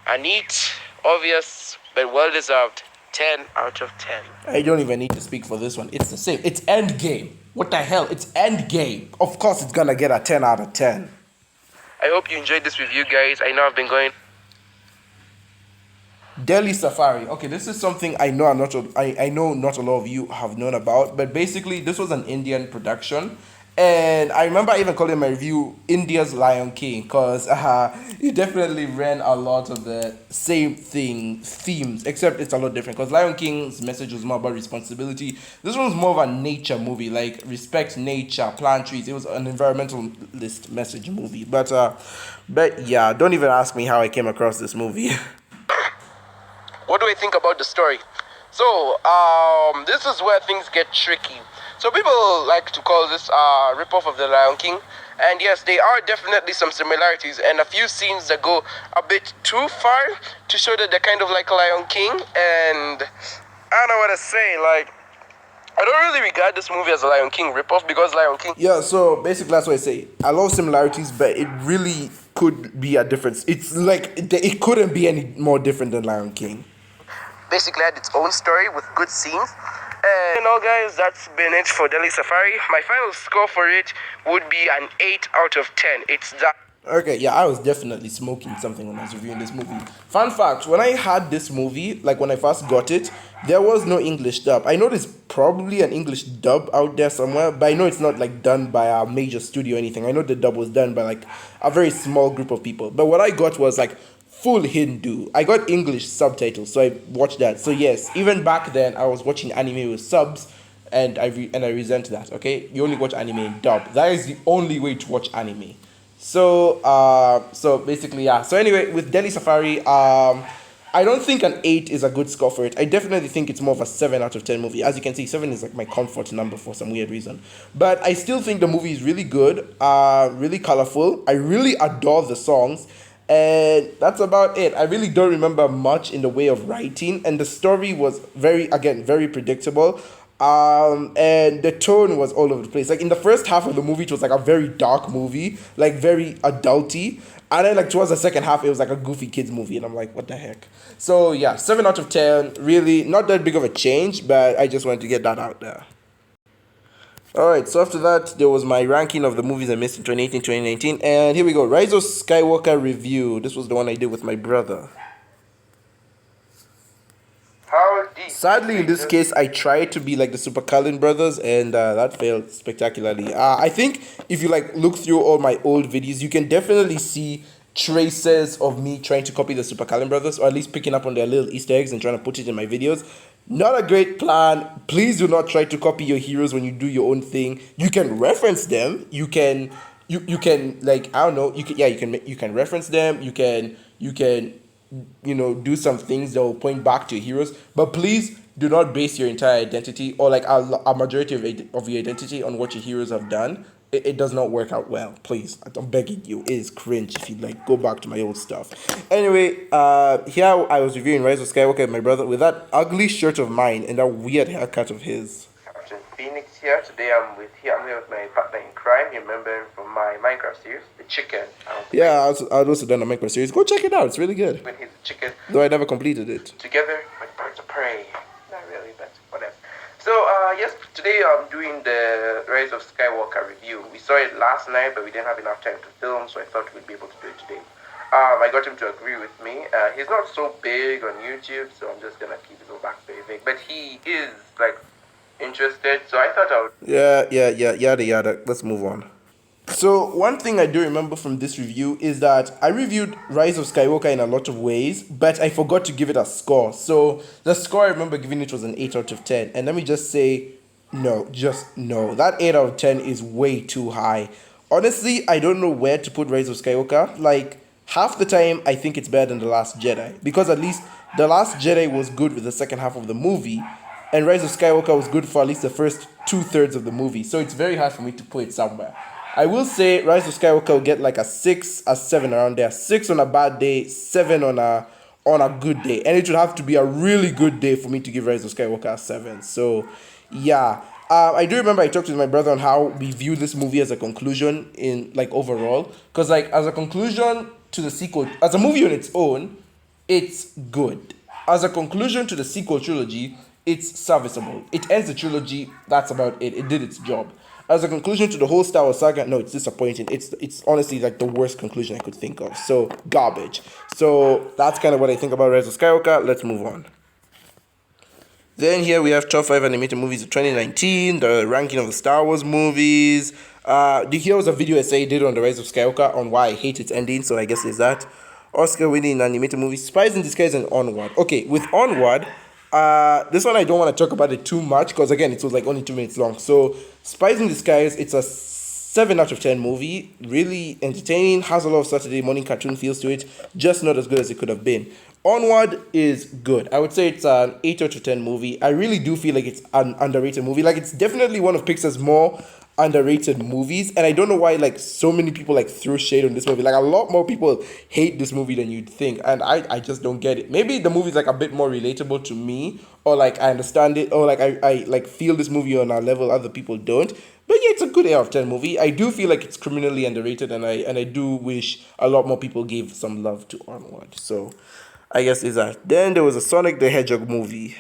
a neat, obvious, but well-deserved 10 out of 10. I don't even need to speak for this one. It's the same. It's Endgame. What the hell? It's Endgame. Of course it's gonna get a 10 out of 10. I hope you enjoyed this review, guys. I know I've been going. Delhi Safari. Okay, this is something I know not a lot of you have known about, but basically this was an Indian production. And I remember I even calling my review India's Lion King because it definitely ran a lot of the same themes, except it's a lot different because Lion King's message was more about responsibility. This one was more of a nature movie, like respect nature, plant trees. It was an environmentalist message movie. But yeah, don't even ask me how I came across this movie. What do I think about the story? So, this is where things get tricky. So people like to call this a ripoff of The Lion King. And yes, there are definitely some similarities and a few scenes that go a bit too far to show that they're kind of like Lion King. And I don't know what to say, like, I don't really regard this movie as a Lion King ripoff because Lion King... Yeah, so basically that's what I say. A lot of similarities, but it really could be a difference. It's like, it couldn't be any more different than Lion King. Basically had its own story with good scenes. And you know, guys, that's been it for Delhi Safari. My final score for it would be an 8 out of 10. It's that. Okay, yeah, I was definitely smoking something when I was reviewing this movie. Fun fact, when I had this movie, like when I first got it, there was no English dub. I know there's probably an English dub out there somewhere, but I know it's not like done by a major studio or anything. I know the dub was done by like a very small group of people. But what I got was like full Hindu. I got English subtitles, so I watched that. So yes, even back then, I was watching anime with subs, and I resent that. Okay, you only watch anime in dub. That is the only way to watch anime. So so basically, yeah. So anyway, with Delhi Safari, I don't think an 8 is a good score for it. I definitely think it's more of a 7 out of 10 movie. As you can see, 7 is like my comfort number for some weird reason. But I still think the movie is really good, really colorful. I really adore the songs. And that's about it. I really don't remember much in the way of writing. And the story was very predictable. And the tone was all over the place. Like in the first half of the movie, it was like a very dark movie, like very adulty. And then like towards the second half, it was like a goofy kids movie. And I'm like, what the heck? So yeah, 7 out of 10. Really not that big of a change, but I just wanted to get that out there. Alright, so after that, there was my ranking of the movies I missed in 2018-2019. And here we go. Rise of Skywalker review. This was the one I did with my brother. Sadly, in this case, I tried to be like the Super Cullen brothers, and that failed spectacularly. I think if you like look through all my old videos, you can definitely see traces of me trying to copy the Super Cullen brothers, or at least picking up on their little Easter eggs and trying to put it in my videos. Not a great plan. Please do not try to copy your heroes when you do your own thing. You can reference them. You can like, I don't know. You can reference them. You can do some things that will point back to your heroes. But please do not base your entire identity or like a majority of your identity on what your heroes have done. It does not work out well. Please, I'm begging you. It is cringe if you like go back to my old stuff. Anyway, here I was reviewing Rise of Skywalker with my brother with that ugly shirt of mine and that weird haircut of his. Captain Phoenix here. Today I'm here with my partner in crime. You remember him from my Minecraft series, the chicken. Yeah, I've also done a Minecraft series. Go check it out. It's really good. When he's a chicken. Though I never completed it. Together with birds of prey. Not really, but whatever. So, yes, today I'm doing the Rise of Skywalker review. We saw it last night, but we didn't have enough time to film, so I thought we'd be able to do it today. I got him to agree with me. He's not so big on YouTube, so I'm just gonna keep his own back very vague. But he is, like, interested, so I thought I would... Yada yada. Let's move on. So one thing I do remember from this review is that I reviewed Rise of Skywalker in a lot of ways, but I forgot to give it a score. So the score I remember giving it was an 8 out of 10. And let me just say, no. That 8 out of 10 is way too high. Honestly, I don't know where to put Rise of Skywalker. Like, half the time, I think it's better than The Last Jedi. Because at least The Last Jedi was good with the second half of the movie, and Rise of Skywalker was good for at least the first 2/3 of the movie. So it's very hard for me to put it somewhere. I will say Rise of Skywalker will get like a 6, a 7 around there. 6 on a bad day, 7 on a good day. And it would have to be a really good day for me to give Rise of Skywalker a 7. So, yeah. I do remember I talked with my brother on how we view this movie as a conclusion in, like, overall. Because, like, as a conclusion to the sequel, as a movie on its own, it's good. As a conclusion to the sequel trilogy, it's serviceable. It ends the trilogy, that's about it. It did its job. As a conclusion to the whole Star Wars saga, no, it's disappointing. It's honestly like the worst conclusion I could think of. So, garbage. So, that's kind of what I think about Rise of Skywalker. Let's move on. Then here we have top 5 animated movies of 2019, the ranking of the Star Wars movies. Here was a video essay I did on the Rise of Skywalker on why I hate its ending, so I guess there's that. Oscar-winning animated movies, Spies in Disguise and Onward. Okay, with Onward, this one I don't want to talk about it too much because again it was like only 2 minutes long. So Spies in Disguise, it's a 7 out of 10 movie, really entertaining, has a lot of Saturday morning cartoon feels to it, just not as good as it could have been. Onward is good. I would say it's an 8 out of 10 movie. I really do feel like it's an underrated movie. Like, it's definitely one of Pixar's more underrated movies. And I don't know why, like, so many people, like, throw shade on this movie. Like, a lot more people hate this movie than you'd think. And I just don't get it. Maybe the movie's, like, a bit more relatable to me. Or, like, I understand it. Or, like, I like, feel this movie on a level other people don't. But yeah, it's a good 8 out of 10 movie. I do feel like it's criminally underrated. And I do wish a lot more people gave some love to Onward. So I guess is that. Then there was a Sonic the Hedgehog movie.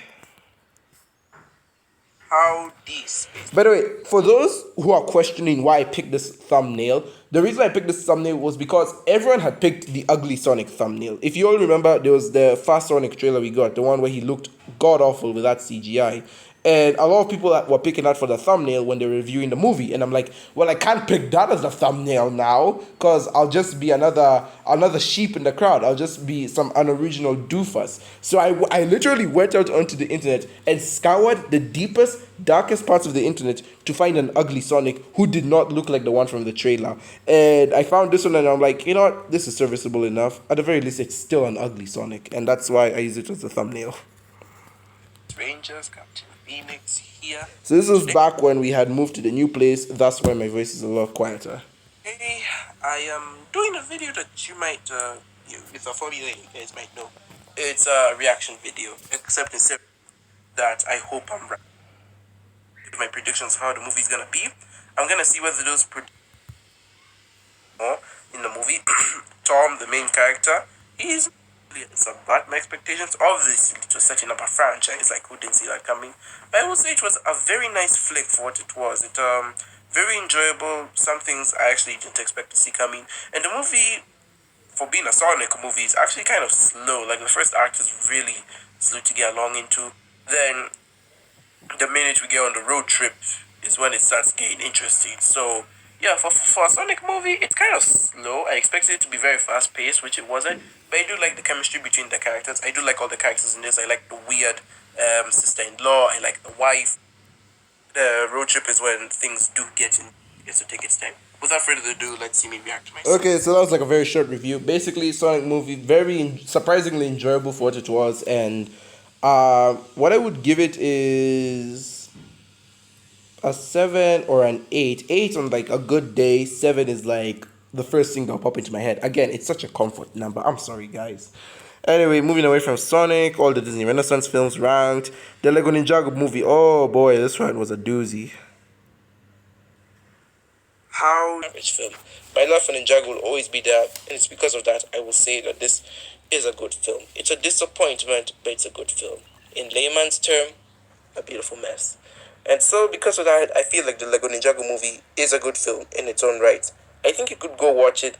How this? By the way, for those who are questioning why I picked this thumbnail, the reason I picked this thumbnail was because everyone had picked the ugly Sonic thumbnail. If you all remember, there was the first Sonic trailer we got, the one where he looked god awful with that CGI. And a lot of people were picking that for the thumbnail when they were reviewing the movie. And I'm like, well, I can't pick that as the thumbnail now because I'll just be another sheep in the crowd. I'll just be some unoriginal doofus. So I literally went out onto the internet and scoured the deepest, darkest parts of the internet to find an ugly Sonic who did not look like the one from the trailer. And I found this one and I'm like, you know what? This is serviceable enough. At the very least, it's still an ugly Sonic. And that's why I use it as the thumbnail. Rangers, Captain Phoenix here. So this was back when we had moved to the new place. That's why my voice is a lot quieter. Hey, I am doing a video that you might, with a formula you guys might know. It's a reaction video, except instead that I hope I'm right. With my predictions how the movie's gonna be, I'm gonna see whether those in the movie. Tom, the main character, is but my expectations obviously to setting up a franchise, like who didn't see that coming. But I would say it was a very nice flick for what it was. It very enjoyable. Some things I actually didn't expect to see coming. And the movie, for being a Sonic movie, is actually kind of slow. Like the first act is really slow to get along into. Then the minute we get on the road trip is when it starts getting interesting. So yeah, for a Sonic movie, it's kind of slow. I expected it to be very fast paced, which it wasn't. But I do like the chemistry between the characters. I do like all the characters in this. I like the weird sister-in-law. I like the wife. The road trip is when things do get to take its time. Without further ado, let's see me react to myself. Okay, so that was like a very short review. Basically, Sonic movie, very surprisingly enjoyable for what it was. And what I would give it is a 7 or an 8. 8 on like a good day. 7 is like the first thing that'll pop into my head. Again, it's such a comfort number. I'm sorry, guys. Anyway, moving away from Sonic, all the Disney Renaissance films ranked. The Lego Ninjago movie, oh boy, this one was a doozy. How average film. My love for Ninjago will always be there, and it's because of that I will say that this is a good film. It's a disappointment, but it's a good film. In layman's term, a beautiful mess. And so because of that, I feel like the Lego Ninjago movie is a good film in its own right. I think you could go watch it.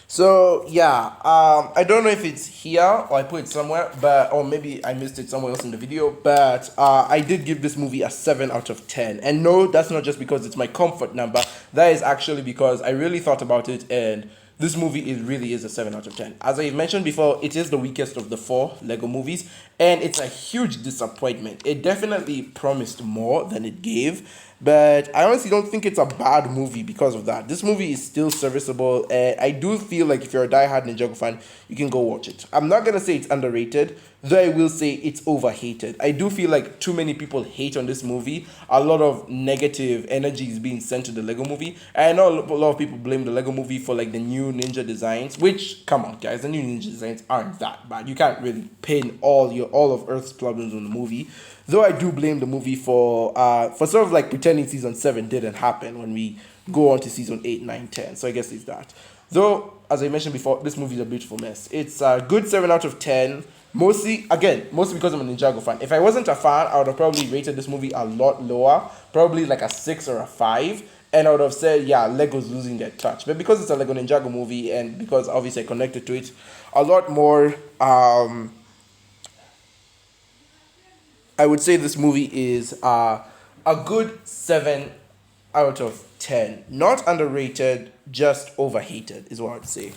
So yeah, I don't know if it's here or I put it somewhere, or maybe I missed it somewhere else in the video. But I did give this movie a 7 out of 10, and no, that's not just because it's my comfort number. That is actually because I really thought about it, and this movie really is a 7 out of 10. As I mentioned before, it is the weakest of the 4 Lego movies, and it's a huge disappointment. It definitely promised more than it gave. But I honestly don't think it's a bad movie because of that. This movie is still serviceable. I do feel like if you're a diehard Ninjago fan, you can go watch it. I'm not going to say it's underrated, though I will say it's overhated. I do feel like too many people hate on this movie. A lot of negative energy is being sent to the Lego movie. I know a lot of people blame the Lego movie for like the new ninja designs, which, come on guys, the new ninja designs aren't that bad. You can't really pin all of Earth's problems on the movie. Though I do blame the movie for sort of like pretending season 7 didn't happen when we go on to season 8, 9, 10. So I guess it's that. Though, as I mentioned before, this movie is a beautiful mess. It's a good 7 out of 10. Mostly because I'm a Ninjago fan. If I wasn't a fan, I would have probably rated this movie a lot lower. Probably like a 6 or a 5. And I would have said, yeah, Lego's losing their touch. But because it's a Lego Ninjago movie and because obviously I connected to it a lot more, I would say this movie is a good 7 out of 10. Not underrated, just overhated is what I'd say.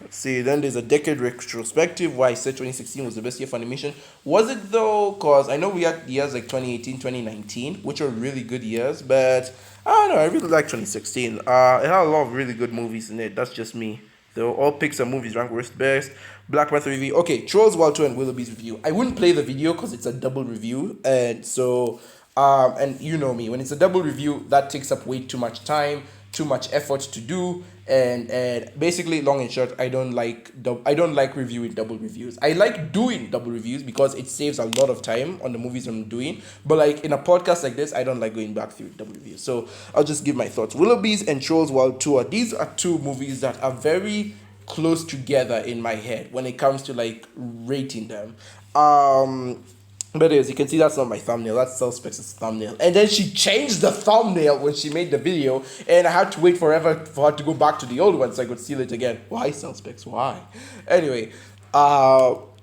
Let's see, then there's a decade retrospective why I said 2016 was the best year for animation. Was it though? Because I know we had years like 2018, 2019, which are really good years, but I don't know, I really like 2016. It had a lot of really good movies in it. That's just me, though. They were all Pixar movies ranked worst best. Black Panther review. Okay, Trolls World Tour and Willowbees review. I wouldn't play the video because it's a double review, and so and you know me, when it's a double review, that takes up way too much time, too much effort to do, and basically, long and short, I don't like reviewing double reviews. I like doing double reviews because it saves a lot of time on the movies I'm doing. But like in a podcast like this, I don't like going back through double reviews. So I'll just give my thoughts. Willowbees and Trolls World Tour. These are two movies that are very close together in my head when it comes to like rating them. But as you can see, that's not my thumbnail. That's Suspect's thumbnail. And then she changed the thumbnail when she made the video, and I had to wait forever for her to go back to the old one so I could steal it again. Why, Suspects? Why? Anyway,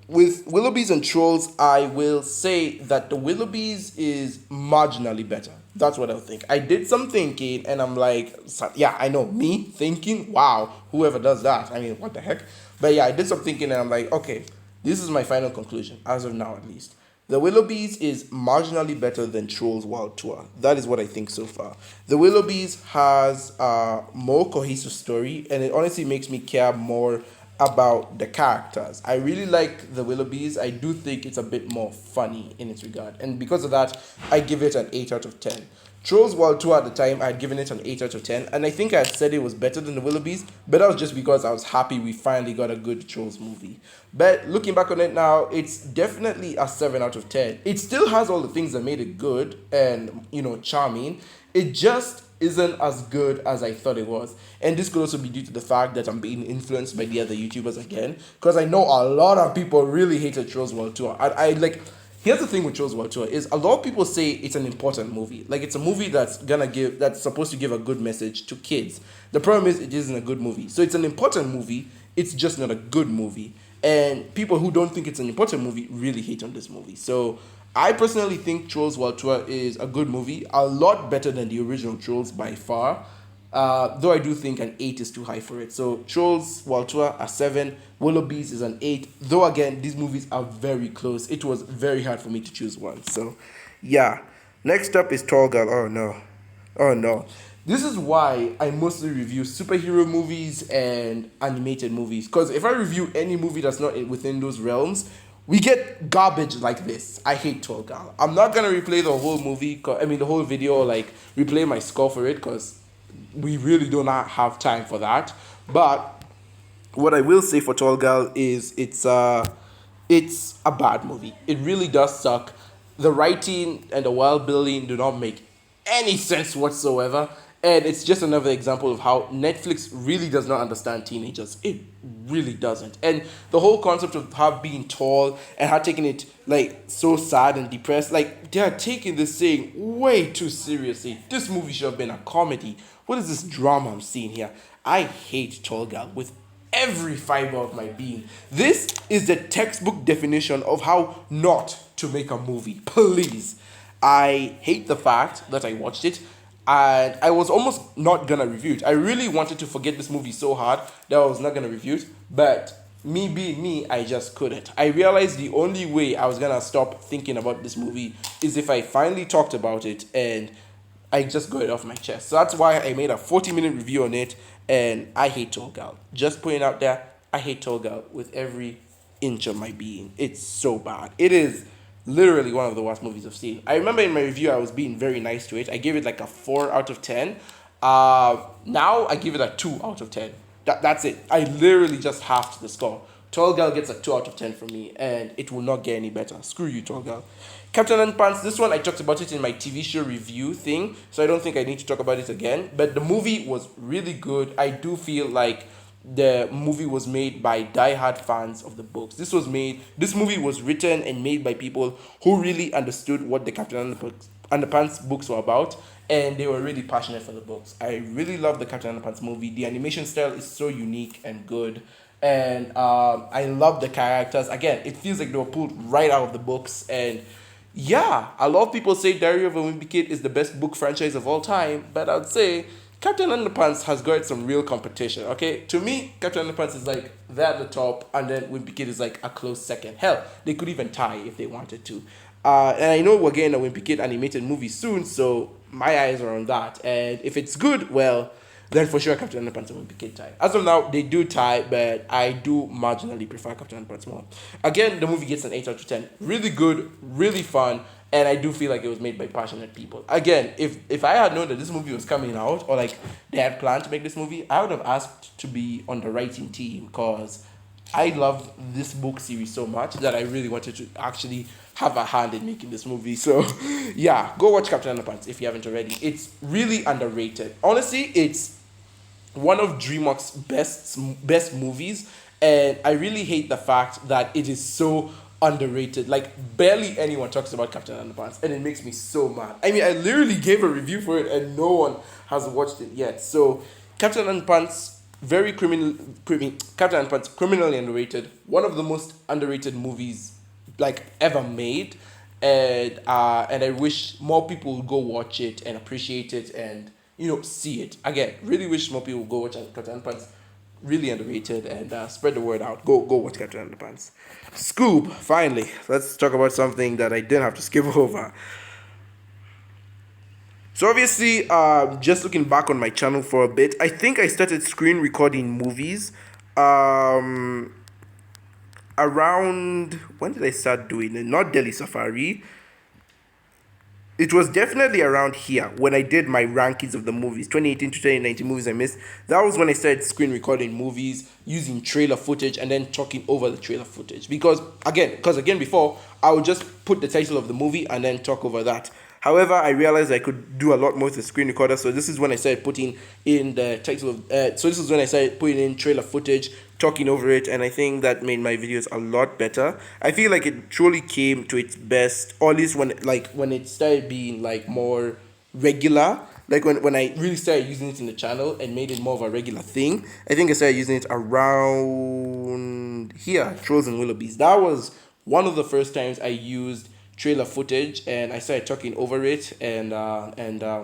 with Willowbees and Trolls, I will say that the Willowbees is marginally better. That's what I think. I did some thinking, and I'm like, yeah, I know, me thinking, wow, whoever does that. I mean, what the heck? But yeah, I did some thinking, and I'm like, okay, this is my final conclusion, as of now at least. The Willowbees is marginally better than Trolls World Tour. That is what I think so far. The Willowbees has a more cohesive story, and it honestly makes me care more about the characters. I really like the Willowbees. I do think it's a bit more funny in its regard, and because of that, I give it an 8 out of 10. Trolls World Tour at the time, I had given it an 8 out of 10, and I think I had said it was better than the Willowbees, but that was just because I was happy we finally got a good Trolls movie. But looking back on it now, it's definitely a 7 out of 10. It still has all the things that made it good and, charming. It just isn't as good as I thought it was. And this could also be due to the fact that I'm being influenced by the other YouTubers again, because I know a lot of people really hated Trolls World Tour. I like... Here's the thing with Trolls World Tour is a lot of people say it's an important movie. Like it's a movie that's supposed to give a good message to kids. The problem is it isn't a good movie. So it's an important movie, it's just not a good movie. And people who don't think it's an important movie really hate on this movie. So I personally think Trolls World Tour is a good movie, a lot better than the original Trolls by far. Though I do think an 8 is too high for it. So Trolls World Tour a 7, Willowbees is an 8. Though again, these movies are very close. It was very hard for me to choose one. So yeah. Next up is Tall Girl. Oh no. Oh no. This is why I mostly review superhero movies and animated movies. Because if I review any movie that's not within those realms, we get garbage like this. I hate Tall Girl. I'm not gonna replay the whole movie, the whole video, or like replay my score for it, because we really do not have time for that. But what I will say for Tall Girl is it's a bad movie. It really does suck. The writing and the world building do not make any sense whatsoever. And it's just another example of how Netflix really does not understand teenagers. It really doesn't. And the whole concept of her being tall and her taking it like so sad and depressed, like they are taking this thing way too seriously. This movie should have been a comedy. What is this drama I'm seeing here? I hate Tall Girl with every fiber of my being. This is the textbook definition of how not to make a movie. Please. I hate the fact that I watched it, and I was almost not gonna review it. I really wanted to forget this movie so hard that I was not gonna review it, but me being me, I just couldn't. I realized the only way I was gonna stop thinking about this movie is if I finally talked about it and I just got it off my chest. So that's why I made a 40-minute review on it, and I hate Tall Girl. Just putting out there, I hate Tall Girl with every inch of my being. It's so bad. It is literally one of the worst movies I've seen. I remember in my review I was being very nice to it. I gave it like a 4 out of 10. Now I give it a 2 out of 10. That's it. I literally just halved the score. Tall Girl gets a 2 out of 10 from me, and it will not get any better. Screw you, Tall Girl. Captain Underpants, this one I talked about it in my TV show review thing, so I don't think I need to talk about it again. But the movie was really good. I do feel like the movie was made by diehard fans of the books. This movie was written and made by people who really understood what the Captain Underpants books were about, and they were really passionate for the books. I really love the Captain Underpants movie. The animation style is so unique and good, and I love the characters. Again, it feels like they were pulled right out of the books, and yeah, a lot of people say Diary of a Wimpy Kid is the best book franchise of all time, but I'd say Captain Underpants has got some real competition, okay? To me, Captain Underpants is like they're at the top, and then Wimpy Kid is like a close second. Hell, they could even tie if they wanted to. And I know we're getting a Wimpy Kid animated movie soon, so my eyes are on that. And if it's good, well, then for sure Captain Underpants will be tie. As of now, they do tie, but I do marginally prefer Captain Underpants more. Again, the movie gets an 8 out of 10. Really good, really fun, and I do feel like it was made by passionate people. Again, if I had known that this movie was coming out, or like they had planned to make this movie, I would have asked to be on the writing team, because I love this book series so much that I really wanted to actually have a hand in making this movie. So, yeah, go watch Captain Underpants if you haven't already. It's really underrated. Honestly, it's one of DreamWorks' best movies, and I really hate the fact that it is so underrated. Like, barely anyone talks about Captain Underpants, and it makes me so mad. I mean, I literally gave a review for it, and no one has watched it yet. So, Captain Underpants, Captain Underpants, criminally underrated. One of the most underrated movies like ever made, and I wish more people would go watch it and appreciate it and see it again. Really wish more people would go watch Captain Underpants. Really underrated, and spread the word out. Go watch Captain Underpants. Scoob. Finally, let's talk about something that I didn't have to skip over. So obviously, just looking back on my channel for a bit, I think I started screen recording movies. Around, when did I start doing it? Not Delhi Safari. It was definitely around here when I did my rankings of the movies, 2018 to 2019 movies I missed. That was when I started screen recording movies, using trailer footage, and then talking over the trailer footage. Because again, before, I would just put the title of the movie and then talk over that. However, I realized I could do a lot more with the screen recorder, so this is when I started putting in the title of. So this is when I started putting in trailer footage, talking over it, and I think that made my videos a lot better. I feel like it truly came to its best, or at least when it started being like more regular. Like when I really started using it in the channel and made it more of a regular thing. I think I started using it around here, Trolls and Willowbees. That was one of the first times I used trailer footage, and I started talking over it, and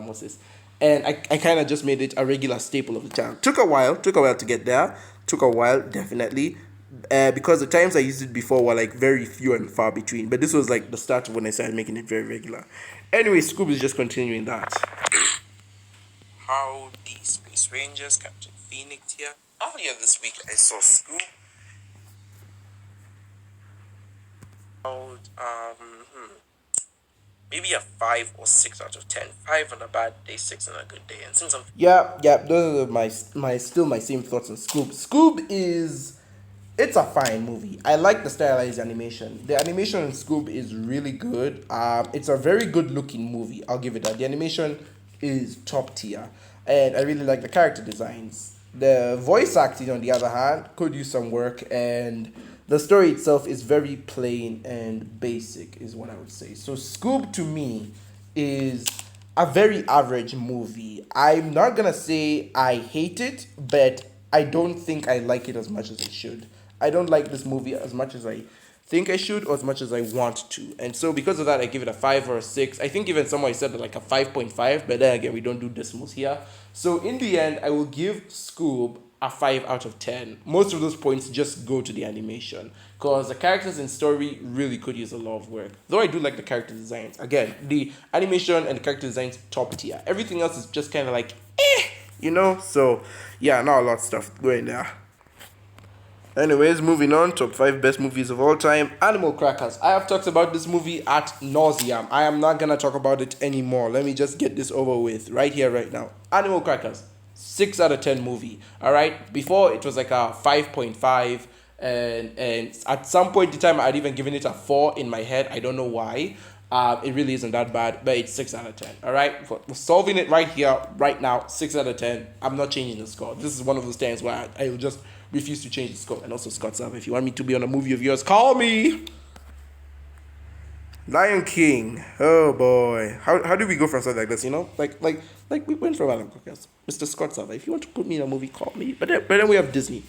what's this? And I kind of just made it a regular staple of the channel. Took a while to get there. Took a while, definitely, because the times I used it before were like very few and far between. But this was like the start of when I started making it very regular. Anyway, Scoob is just continuing that. Howdy, Space Rangers, Captain Phoenix here. Earlier this week, I saw Scoob. Maybe a 5 or 6 out of 10. 5 on a bad day, 6 on a good day. And since I'm Those are my same thoughts on Scoob. Scoob it's a fine movie. I like the stylized animation. The animation in Scoob is really good. It's a very good looking movie. I'll give it that. The animation is top tier, and I really like the character designs. The voice acting, on the other hand, could use some work, and the story itself is very plain and basic, is what I would say. So Scoob, to me, is a very average movie. I'm not gonna say I hate it, but I don't think I like it as much as I should. I don't like this movie as much as I think I should, or as much as I want to. And so because of that, I give it a 5 or a 6. I think even somebody said that like a 5.5, but then again, we don't do decimals here. So in the end, I will give Scoob a 5 out of 10. Most of those points just go to the animation, because the characters and story really could use a lot of work. Though I do like the character designs. Again, the animation and the character designs, top tier. Everything else is just kind of like, So, yeah, not a lot of stuff going there. Anyways, moving on, top 5 best movies of all time. Animal Crackers. I have talked about this movie at nauseam. I am not gonna talk about it anymore. Let me just get this over with right here, right now. Animal Crackers, 6 out of 10 movie. Alright, before it was like a 5.5, and at some point in time I'd even given it a 4 in my head. I don't know why. It really isn't that bad, but it's 6 out of 10. Alright, we're solving it right here, right now. 6 out of 10. I'm not changing the score. This is one of those times where I will just refuse to change the score. And also, Scott Sav, if you want me to be on a movie of yours, call me. Lion King. Oh boy, how do we go from something like this? Like we went from Animal Crackers. Mr. Scott Sav, if you want to put me in a movie, call me. But then we have Disney.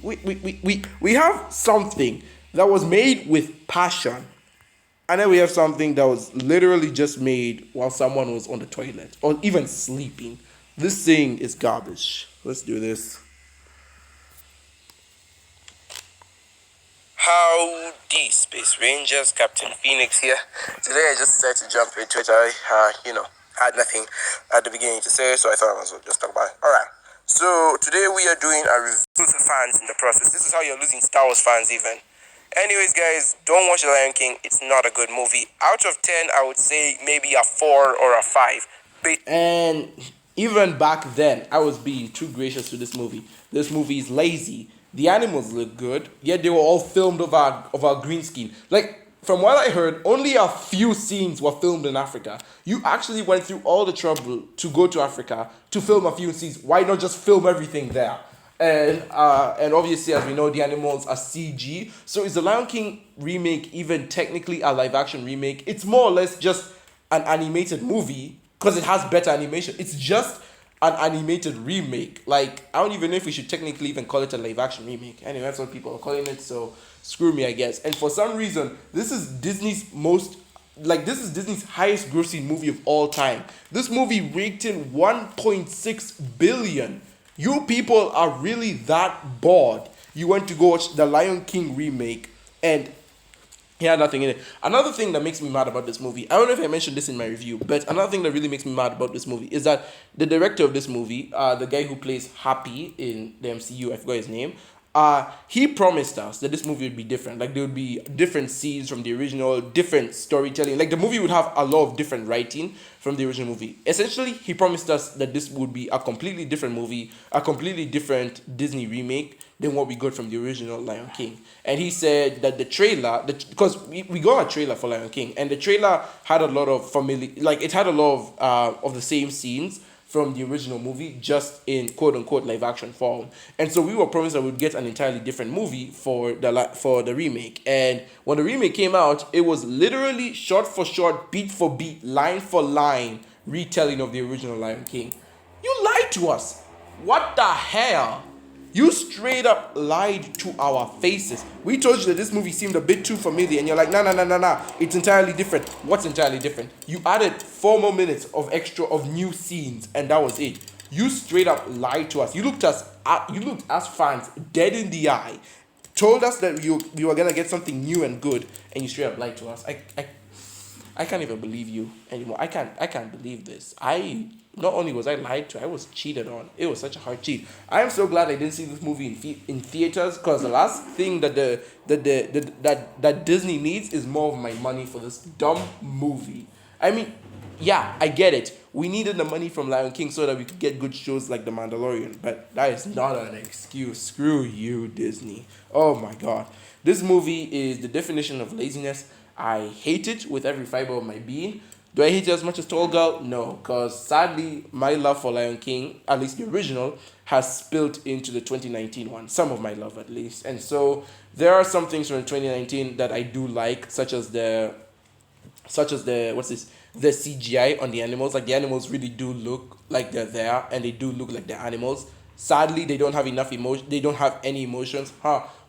We have something that was made with passion, and then we have something that was literally just made while someone was on the toilet or even sleeping. This thing is garbage. Let's do this. Howdy, Space Rangers, Captain Phoenix here. Today I just decided to jump into it. I had nothing at the beginning to say, so I thought I was just talk about it. Alright, So today we are doing a review for fans in the process. This is how you're losing Star Wars fans even. Anyways, guys, don't watch The Lion King. It's not a good movie. Out of 10, I would say maybe a 4 or a 5. And even back then, I was being too gracious to this movie. This movie is lazy. The animals look good, yet they were all filmed over green screen. Like, from what I heard, only a few scenes were filmed in Africa. You actually went through all the trouble to go to Africa to film a few scenes. Why not just film everything there? And obviously, as we know, the animals are CG. So is the Lion King remake even technically a live action remake? It's more or less just an animated movie because it has better animation. It's just an animated remake. Like, I don't even know if we should technically even call it a live action remake. Anyway, that's what people are calling it. So screw me, I guess. And for some reason, this is Disney's highest grossing movie of all time. This movie raked in 1.6 billion. You people are really that bored. You went to go watch the Lion King remake and he had nothing in it. Another thing that makes me mad about this movie, I don't know if I mentioned this in my review, but another thing that really makes me mad about this movie is that the director of this movie, the guy who plays Happy in the MCU, I forgot his name, he promised us that this movie would be different. Like, there would be different scenes from the original, different storytelling. Like, the movie would have a lot of different writing from the original movie. Essentially, he promised us that this would be a completely different movie, a completely different Disney remake than what we got from the original Lion King. And he said that the trailer, because we got a trailer for Lion King, and the trailer had a lot of it had a lot of the same scenes from the original movie, just in quote-unquote live-action form. And so we were promised that we'd get an entirely different movie for the remake. And when the remake came out, it was literally shot for shot, beat for beat, line for line retelling of the original Lion King. You lied to us. What the hell? You straight up lied to our faces. We told you that this movie seemed a bit too familiar, and you're like, nah. It's entirely different. What's entirely different? You added 4 more minutes of new scenes, and that was it. You straight up lied to us. You looked us fans dead in the eye, told us that we were gonna get something new and good, and you straight up lied to us. I can't even believe you anymore. I can't believe this. Not only was I lied to, I was cheated on. It was such a hard cheat. I am so glad I didn't see this movie in theaters, because the last thing that Disney needs is more of my money for this dumb movie. I mean, yeah, I get it. We needed the money from Lion King so that we could get good shows like The Mandalorian, but that is not an excuse. Screw you, Disney. Oh my god. This movie is the definition of laziness. I hate it with every fiber of my being. Do I hate it as much as Tall Girl? No, because sadly, my love for Lion King, at least the original, has spilled into the 2019 one. Some of my love, at least. And so there are some things from 2019 that I do like, such as the CGI on the animals. Like, the animals really do look like they're there, and they do look like they're animals. Sadly, they don't have enough emotion. They don't have any emotions.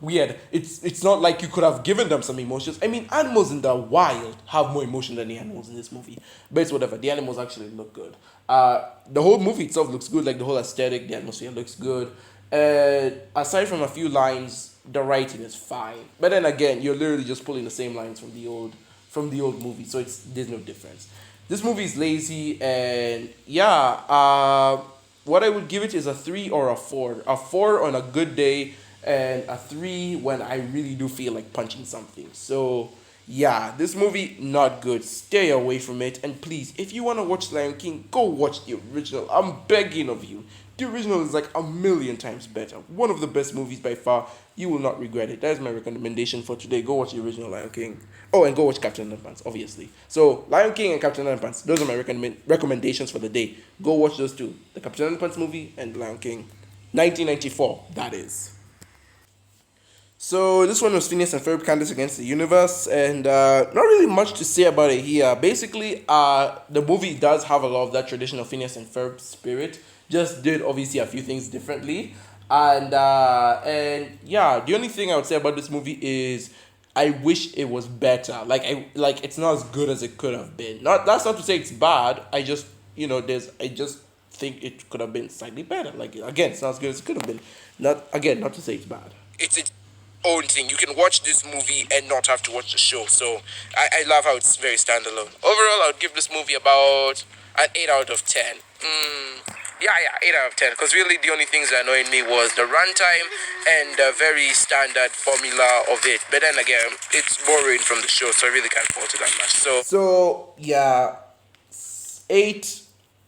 Weird. It's not like you could have given them some emotions. I mean, animals in the wild have more emotion than the animals in this movie. But it's whatever. The animals actually look good. The whole movie itself looks good. Like, the whole aesthetic, the atmosphere looks good. Aside from a few lines, the writing is fine. But then again, you're literally just pulling the same lines from the old movie. So there's no difference. This movie is lazy, and yeah. What I would give it is a 3 or a 4. A 4 on a good day, and a 3 when I really do feel like punching something. So, yeah, this movie, not good. Stay away from it. And please, if you want to watch Lion King, go watch the original. I'm begging of you. The original is like a million times better. One of the best movies by far. You will not regret it. That is my recommendation for today. Go watch the original Lion King. Oh, and go watch Captain Underpants, obviously. So, Lion King and Captain Underpants, those are my recommendations for the day. Go watch those two. The Captain Underpants movie and Lion King. 1994, that is. So, this one was Phineas and Ferb Candace Against the Universe, and not really much to say about it here. Basically, the movie does have a lot of that traditional Phineas and Ferb spirit, just did obviously a few things differently. And yeah, the only thing I would say about this movie is I wish it was better. Like it's not as good as it could have been. That's not to say it's bad. I just think it could have been slightly better. Like, again, it's not as good as it could have been. Not to say it's bad. It's its own thing. You can watch this movie and not have to watch the show. So I love how it's very standalone. Overall, I would give this movie about an 8 out of 10. Yeah, 8 out of 10. Because really, the only things that annoyed me was the runtime and the very standard formula of it. But then again, it's borrowing from the show, so I really can't fault it that much. So yeah, 8,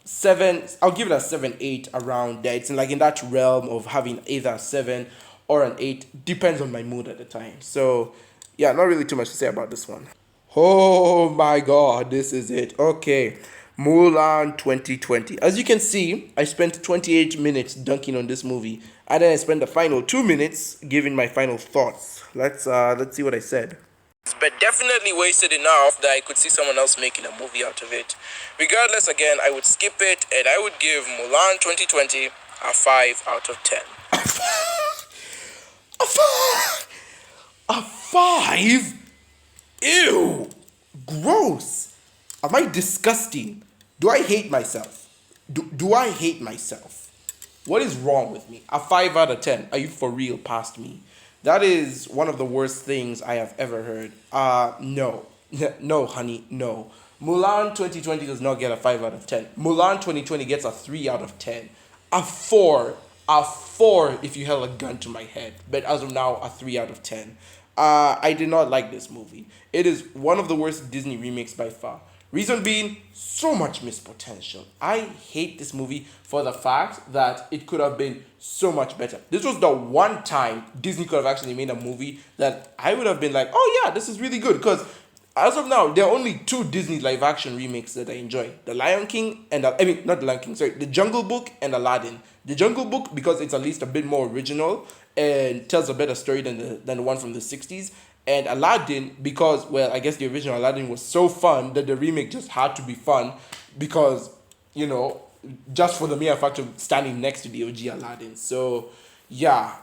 7. I'll give it a 7, 8 around there. It's in that realm of having either a 7 or an 8. Depends on my mood at the time. So yeah, not really too much to say about this one. Oh my god, this is it. Okay. Mulan 2020. As you can see, I spent 28 minutes dunking on this movie, and then I spent the final 2 minutes giving my final thoughts. Let's see what I said. But definitely wasted enough that I could see someone else making a movie out of it. Regardless, again, I would skip it and I would give Mulan 2020 a 5 out of 10. A 5? Ew! Gross! Am I disgusting? Do I hate myself? Do I hate myself? What is wrong with me? A 5 out of 10. Are you for real past me? That is one of the worst things I have ever heard. No. No, honey, no. Mulan 2020 does not get a 5 out of 10. Mulan 2020 gets a 3 out of 10. A 4. A 4 if you held a gun to my head. But as of now, a 3 out of 10. I did not like this movie. It is one of the worst Disney remakes by far. Reason being, so much missed potential. I hate this movie for the fact that it could have been so much better. This was the one time Disney could have actually made a movie that I would have been like, oh yeah, this is really good. Because as of now, there are only 2 Disney live action remakes that I enjoy. The Lion King and, not The Lion King, sorry, The Jungle Book and Aladdin. The Jungle Book, because it's at least a bit more original and tells a better story than the one from the 60s. And Aladdin, because, well, I guess the original Aladdin was so fun that the remake just had to be fun because, just for the mere fact of standing next to the OG Aladdin. So, yeah.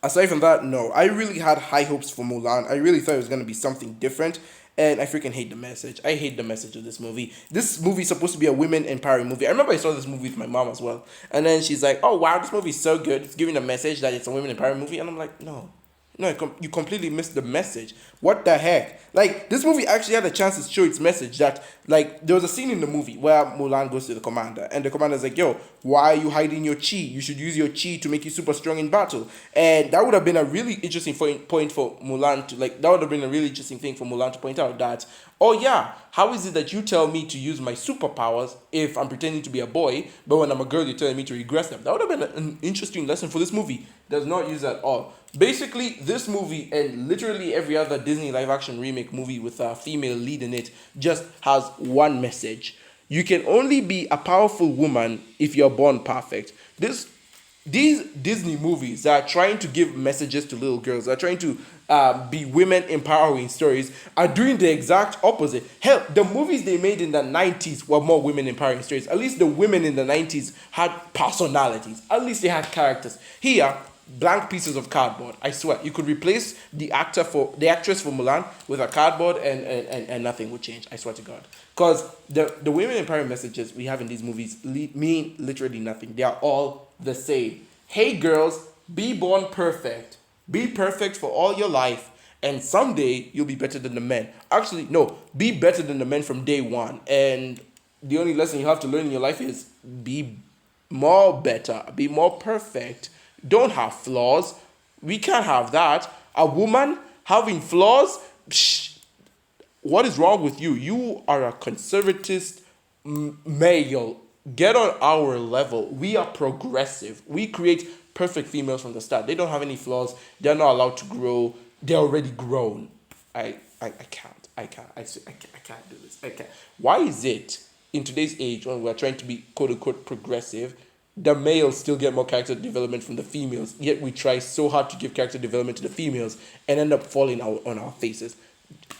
Aside from that, no. I really had high hopes for Mulan. I really thought it was going to be something different. And I freaking hate the message. I hate the message of this movie. This movie is supposed to be a women empowering movie. I remember I saw this movie with my mom as well. And then she's like, oh, wow, this movie is so good. It's giving a message that it's a women empowering movie. And I'm like, no. No, you completely missed the message. What the heck? This movie actually had a chance to show its message that, there was a scene in the movie where Mulan goes to the commander, and the commander's like, yo, why are you hiding your chi? You should use your chi to make you super strong in battle. And that would have been a really interesting point for Mulan to, that would have been a really interesting thing for Mulan to point out that, oh yeah, how is it that you tell me to use my superpowers if I'm pretending to be a boy, but when I'm a girl, you're telling me to regress them? That would have been an interesting lesson for this movie. Does not use that at all. Basically, this movie and literally every other Disney live-action remake movie with a female lead in it just has one message. You can only be a powerful woman if you're born perfect. These Disney movies that are trying to give messages to little girls, that are trying to be women empowering stories, are doing the exact opposite. Hell, the movies they made in the 90s were more women empowering stories. At least the women in the 90s had personalities. At least they had characters. Here, blank pieces of cardboard. I swear, you could replace the actress for Mulan with a cardboard and nothing would change. I swear to God. Because the women empowering messages we have in these movies mean literally nothing. They are all the same. Hey girls, be born perfect. Be perfect for all your life, and someday you'll be better than the men. Actually, no, be better than the men from day one. And the only lesson you have to learn in your life is be more better, be more perfect. Don't have flaws. We can't have that. A woman having flaws? Psh, what is wrong with you? You are a conservative male. Get on our level. We are progressive. We create perfect females from the start. They don't have any flaws. They're not allowed to grow. They're already grown. I can't. I can't do this. I can't. Why is it in today's age when we're trying to be quote unquote progressive, the males still get more character development from the females, yet we try so hard to give character development to the females and end up falling out on our faces?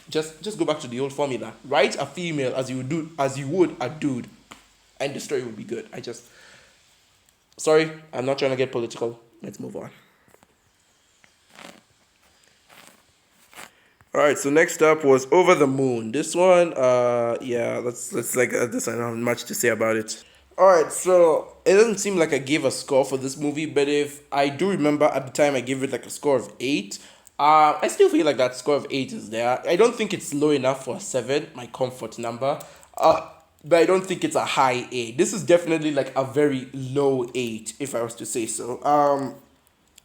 Just go back to the old formula. Write a female as you would a dude, and the story would be good. Sorry, I'm not trying to get political. Let's move on. All right, so next up was Over the Moon. This one, let's this I don't have much to say about it. All right, so it doesn't seem like I gave a score for this movie, but if I do remember at the time I gave it a score of 8. I still feel like that score of 8 is there. I don't think it's low enough for a 7, my comfort number. but I don't think it's a high 8. This is definitely like a very low 8, if I was to say so.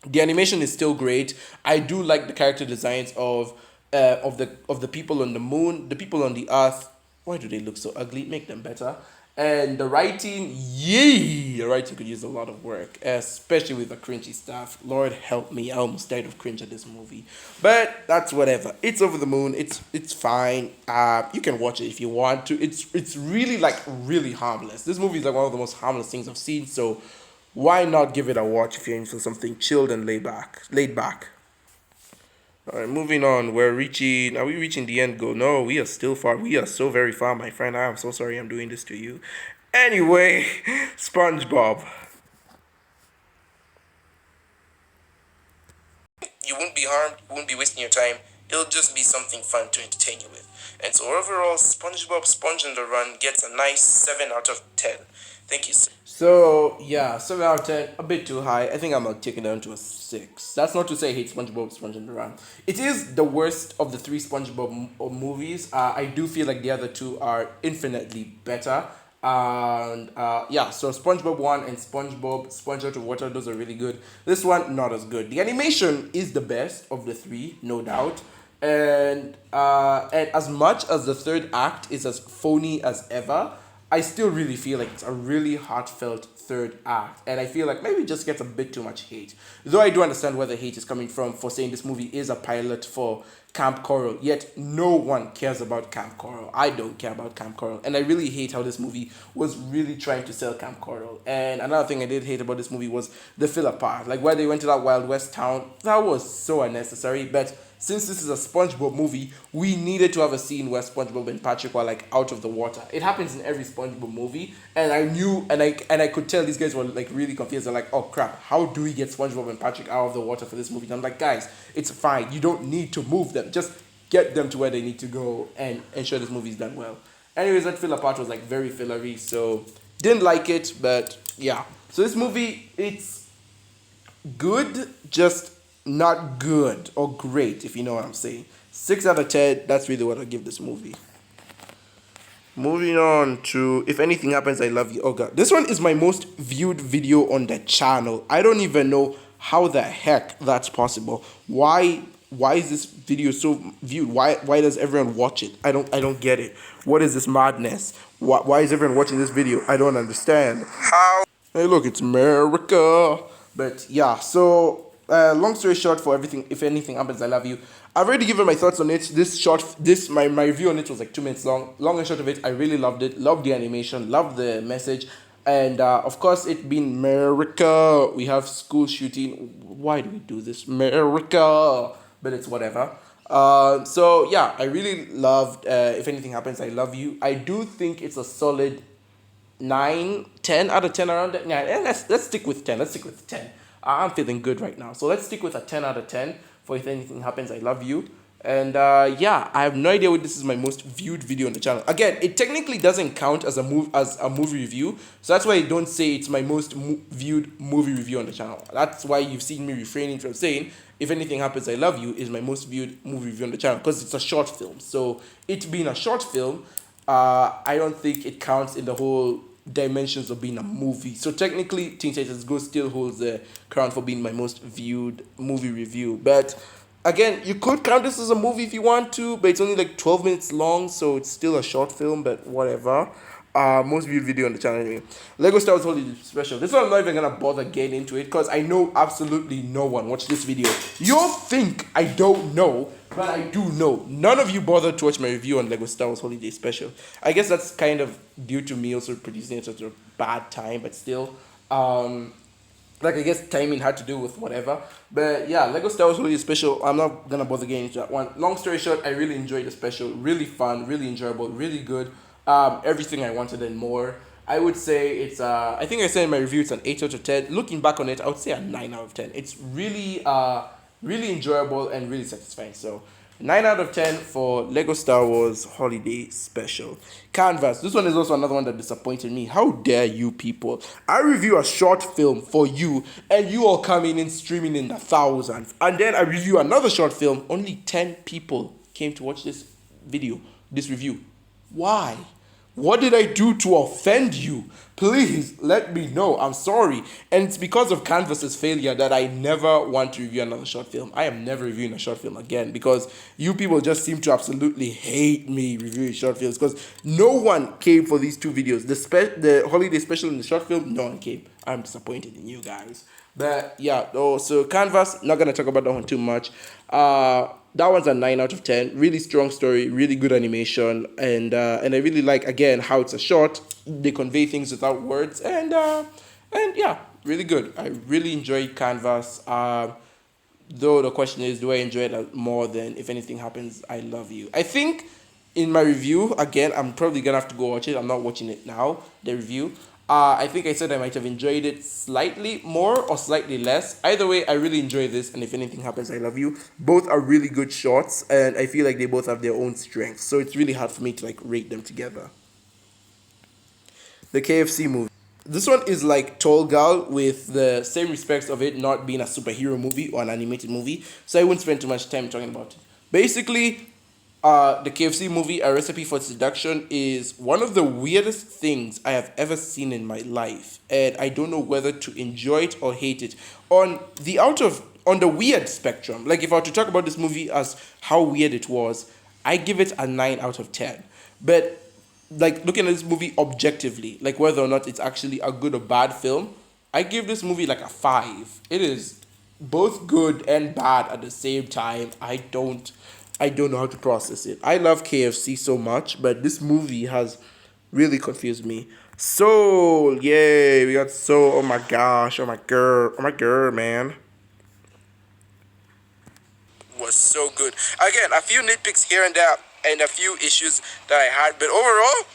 The animation is still great. I do like the character designs of the people on the moon, the people on the earth. Why do they look so ugly? Make them better. And the writing, yay! The writing could use a lot of work, especially with the cringy stuff. Lord help me, I almost died of cringe at this movie. But that's whatever. It's over the moon. It's fine. You can watch it if you want to. It's really like really harmless. This movie is like one of the most harmless things I've seen. So why not give it a watch if you're into something chilled and laid back? Laid back. All right, moving on. We're reaching. Are we reaching the end goal? No, we are still far. We are so very far, my friend. I am so sorry I'm doing this to you. Anyway, SpongeBob. You won't be harmed, you won't be wasting your time. It'll just be something fun to entertain you with. And so overall, SpongeBob Sponge on the Run gets a nice 7 out of 10. Thank you. So yeah, 7 out of 10, a bit too high. I think I'm gonna take it down to a 6. That's not to say I hate SpongeBob Sponge on the Run. It is the worst of the 3 SpongeBob movies. I do feel like the other 2 are infinitely better. And yeah, so SpongeBob 1 and SpongeBob Sponge Out of Water, those are really good. This one, not as good. The animation is the best of the 3, no doubt. And as much as the third act is as phony as ever, I still really feel like it's a really heartfelt third act, and I feel like maybe it just gets a bit too much hate. Though I do understand where the hate is coming from for saying this movie is a pilot for Camp Coral, yet no one cares about Camp Coral. I don't care about Camp Coral, and I really hate how this movie was really trying to sell Camp Coral. And another thing I did hate about this movie was the filler part, like where they went to that Wild West town. That was so unnecessary, but since this is a SpongeBob movie, we needed to have a scene where SpongeBob and Patrick were like out of the water. It happens in every SpongeBob movie, and I knew, and I could tell these guys were like really confused. They're like, "Oh crap, how do we get SpongeBob and Patrick out of the water for this movie?" And I'm like, "Guys, it's fine. You don't need to move them. Just get them to where they need to go and ensure this movie's done well." Anyways, that filler part was like very fillery, so didn't like it. But yeah, so this movie, it's good, just not good or great, if you know what I'm saying. 6 out of 10, that's really what I give this movie. Moving on to If Anything Happens, I Love You. Oh god, this one is my most viewed video on the channel. I don't even know how the heck that's possible. Why is this video so viewed? Why does everyone watch it? I don't get it. What is this madness? Why is everyone watching this video? I don't understand. How? Hey look, it's America. But yeah, so long story short, for everything, If Anything Happens, I Love You. I've already given my thoughts on it. My review on it was like 2 minutes long. Long and short of it, I really loved it. Loved the animation, loved the message, and of course, it being America, we have school shooting. Why do we do this, America? But it's whatever. So yeah, I really loved If Anything Happens, I Love You. I do think it's a solid 9, 10 out of 10 around that. Yeah, let's stick with 10. Let's stick with 10. I'm feeling good right now. So let's stick with a 10 out of 10 for If Anything Happens, I Love You. And yeah, I have no idea what this is my most viewed video on the channel. Again, it technically doesn't count as a movie review. So that's why I don't say it's my most viewed movie review on the channel. That's why you've seen me refraining from saying If Anything Happens, I Love You is my most viewed movie review on the channel, because it's a short film. So it being a short film, I don't think it counts in the whole dimensions of being a movie. So technically, Teen Titans Go still holds the crown for being my most viewed movie review. But again, you could count this as a movie if you want to, but it's only like 12 minutes long, so it's still a short film, but whatever. Most viewed video on the channel anyway. Lego Star Wars Holiday Special. This one I'm not even gonna bother getting into it, because I know absolutely no one watched this video. You'll think I don't know, but I do know. None of you bothered to watch my review on Lego Star Wars Holiday Special. I guess that's kind of due to me also producing it at a bad time, but still. Like, I guess timing had to do with whatever. But yeah, Lego Star Wars Holiday Special, I'm not gonna bother getting into that one. Long story short, I really enjoyed the special. Really fun, really enjoyable, really good. Everything I wanted and more. I would say it's I think I said in my review it's an 8 out of 10. Looking back on it, I would say a 9 out of 10. It's really really enjoyable and really satisfying. So 9 out of 10 for Lego Star Wars Holiday Special. Canvas. This one is also another one that disappointed me. How dare you people? I review a short film for you, and you all come in and streaming in the thousands. And then I review another short film. Only 10 people came to watch this video, this review. Why? What did I do to offend you? Please let me know. I'm sorry. And it's because of Canvas's failure that I never want to review another short film. I am never reviewing a short film again because you people just seem to absolutely hate me reviewing short films because no one came for these two videos. The holiday special and the short film, no one came. I'm disappointed in you guys. But yeah, so Canvas, not gonna talk about that one too much. That one's a 9 out of 10. Really strong story, really good animation, and I really like again how it's a short. They convey things without words, and yeah, really good. I really enjoyed Canvas. Though the question is, do I enjoy it more than If Anything Happens, I Love You? I think in my review, again, I'm probably gonna have to go watch it. I'm not watching it now, the review. I think I said I might have enjoyed it slightly more or slightly less. Either way, I really enjoy this, and If Anything Happens, I Love You. Both are really good shorts, and I feel like they both have their own strengths. So it's really hard for me to like rate them together. The KFC movie. This one is like Tall Girl with the same respects of it not being a superhero movie or an animated movie. So I wouldn't spend too much time talking about it. Basically, the KFC movie, A Recipe for Seduction, is one of the weirdest things I have ever seen in my life. And I don't know whether to enjoy it or hate it. On the weird spectrum, like if I were to talk about this movie as how weird it was, I give it a 9 out of 10. But like looking at this movie objectively, like whether or not it's actually a good or bad film, I give this movie like a 5. It is both good and bad at the same time. I don't know how to process it. I love KFC so much, but this movie has really confused me. Soul, yay, we got Soul. Oh my gosh, oh my girl, man. Was so good. Again, a few nitpicks here and there, and a few issues that I had, but overall,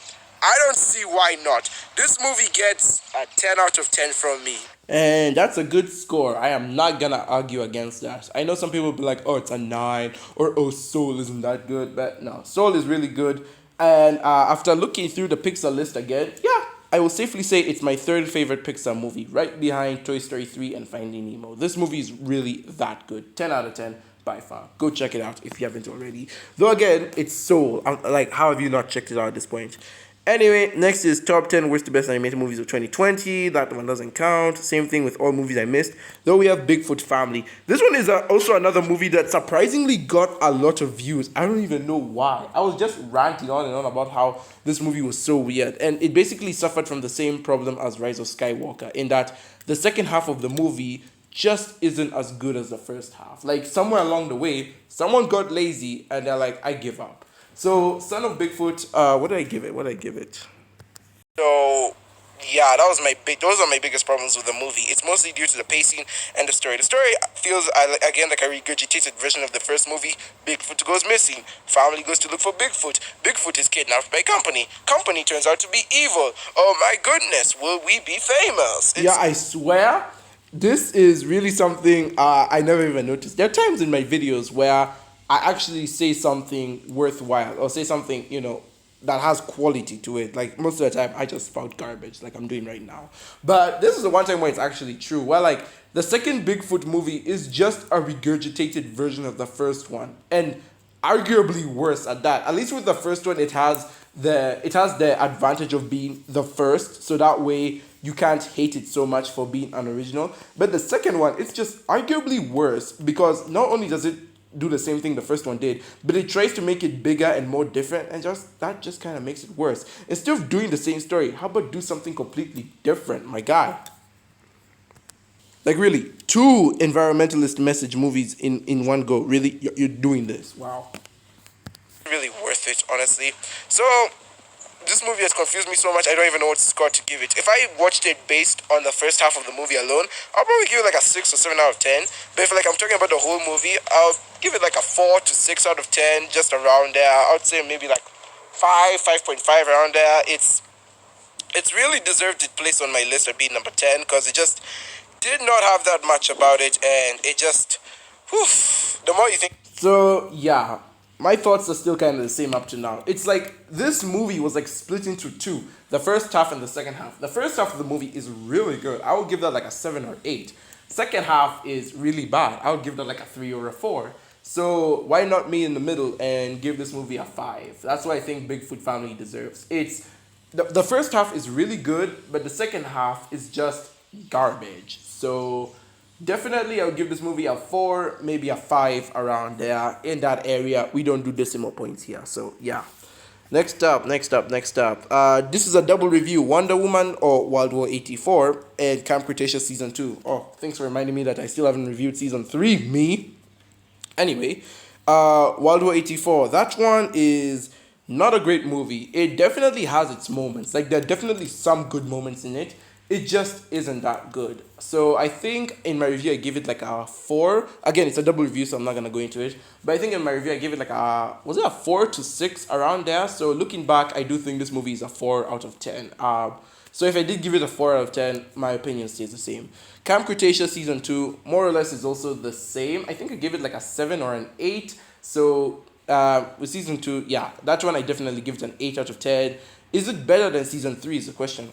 I don't see why not. This movie gets a 10 out of 10 from me. And that's a good score. I am not gonna argue against that. I know some people will be like, oh, it's a 9, or oh, Soul isn't that good, but no, Soul is really good. And after looking through the Pixar list again, yeah, I will safely say it's my third favorite Pixar movie, right behind Toy Story 3 and Finding Nemo. This movie is really that good. 10 out of 10 by far. Go check it out if you haven't already. Though again, it's Soul. Like, how have you not checked it out at this point? Anyway, next is top 10 worst to best animated movies of 2020. That one doesn't count. Same thing with all movies I missed. Though we have Bigfoot Family. This one is also another movie that surprisingly got a lot of views. I don't even know why. I was just ranting on and on about how this movie was so weird. And it basically suffered from the same problem as Rise of Skywalker, in that the second half of the movie just isn't as good as the first half. Like, somewhere along the way, someone got lazy and they're like, I give up. So, Son of Bigfoot, what did I give it? So, yeah, those are my biggest problems with the movie. It's mostly due to the pacing and the story. The story feels, again, like a regurgitated version of the first movie. Bigfoot goes missing. Family goes to look for Bigfoot. Bigfoot is kidnapped by Company. Company turns out to be evil. Oh my goodness, will we be famous? Yeah, I swear, this is really something I never even noticed. There are times in my videos where I actually say something worthwhile or say something, that has quality to it. Like, most of the time, I just spout garbage like I'm doing right now. But this is the one time where it's actually true. Where, like, the second Bigfoot movie is just a regurgitated version of the first one. And arguably worse at that. At least with the first one, it has the advantage of being the first. So that way, you can't hate it so much for being an original. But the second one, it's just arguably worse because not only does it do the same thing the first one did, but it tries to make it bigger and more different, and that just kind of makes it worse. Instead of doing the same story, how about do something completely different, my guy? Like, really, 2 environmentalist message movies in one go. Really, you're doing this? Wow. Really worth it, honestly. So, this movie has confused me so much, I don't even know what score to give it. If I watched it based on the first half of the movie alone, I'll probably give it like a 6 or 7 out of 10. But if I'm talking about the whole movie, I'll give it like a 4 to 6 out of 10, just around there. I would say maybe like 5.5 around there. It's really deserved its place on my list of being number 10 because it just did not have that much about it, and it just, the more you think. So, yeah. My thoughts are still kind of the same up to now. It's like this movie was like split into 2. The first half and the second half. The first half of the movie is really good. I would give that like a 7 or 8. Second half is really bad. I would give that like a 3 or a 4. So why not me in the middle and give this movie a 5? That's what I think Bigfoot Family deserves. It's the first half is really good, but the second half is just garbage. So definitely I'll give this movie a 4, maybe a 5 around there in that area. We don't do decimal points here. So yeah. Next up. This is a double review: Wonder Woman or World War 84 and Camp Cretaceous Season 2. Oh, thanks for reminding me that I still haven't reviewed Season 3, me. Anyway, World War 84, that one is not a great movie. It definitely has its moments. Like, there are definitely some good moments in it. It just isn't that good. So I think in my review I give it like a 4. Again, it's a double review, so I'm not gonna go into it. But I think in my review I gave it like a 4 to 6 around there. So looking back, I do think this movie is a 4 out of 10. So if I did give it a 4 out of 10, my opinion stays the same. Camp Cretaceous Season 2, more or less, is also the same. I think I gave it like a 7 or an 8. So with Season 2, yeah, that one I definitely give it an 8 out of 10. Is it better than Season 3 is the question.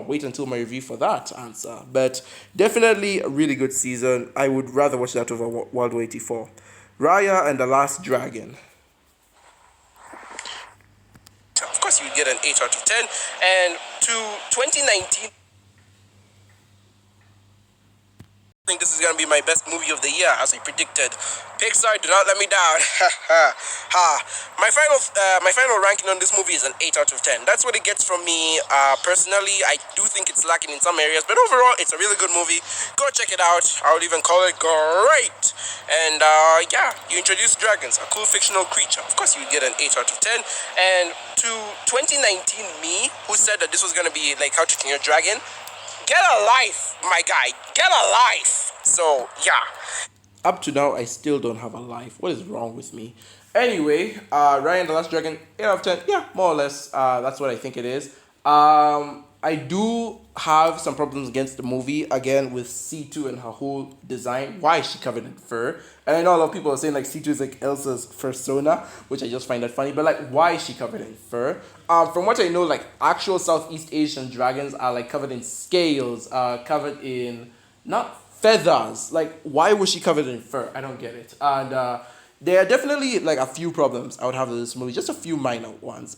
Wait until my review for that answer. But definitely a really good season. I would rather watch that over World War 84. Raya and the Last Dragon. Of course, you would get an 8 out of 10. And to 2019, I think this is going to be my best movie of the year, as I predicted. Pixar, do not let me down. My final ranking on this movie is an 8 out of 10. That's what it gets from me. Personally, I do think it's lacking in some areas, but overall, it's a really good movie. Go check it out. I would even call it great. And yeah, you introduce dragons, a cool fictional creature. Of course, you would get an 8 out of 10. And to 2019 me, who said that this was going to be like How to Train Your Dragon, get a life, my guy. Get a life. So, yeah. Up to now, I still don't have a life. What is wrong with me? Anyway, Raya and the Last Dragon, 8 out of 10. Yeah, more or less. That's what I think it is. I do have some problems against the movie, again, with C2 and her whole design. Why is she covered in fur? And I know a lot of people are saying, like, C2 is like Elsa's persona, which I just find that funny. But, like, why is she covered in fur? From what I know, like, actual Southeast Asian dragons are, like, covered in scales, covered in, not feathers. Like, why was she covered in fur? I don't get it. And there are definitely, like, a few problems I would have with this movie. Just a few minor ones.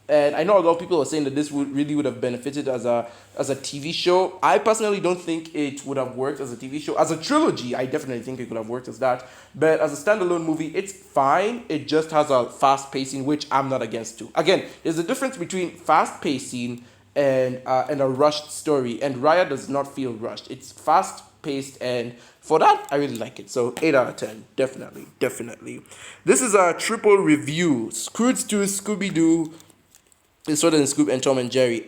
And I know a lot of people are saying that this would have benefited as a TV show. I personally don't think it would have worked as a TV show. As a trilogy, I definitely think it could have worked as that. But as a standalone movie, it's fine. It just has a fast pacing, which I'm not against too. Again, there's a difference between fast pacing and a rushed story. And Raya does not feel rushed. It's fast paced, and for that, I really like it. So 8 out of 10, definitely. This is a triple review. Scrooge 2, Scooby-Doo, it's sort of in Scoob and Tom and Jerry.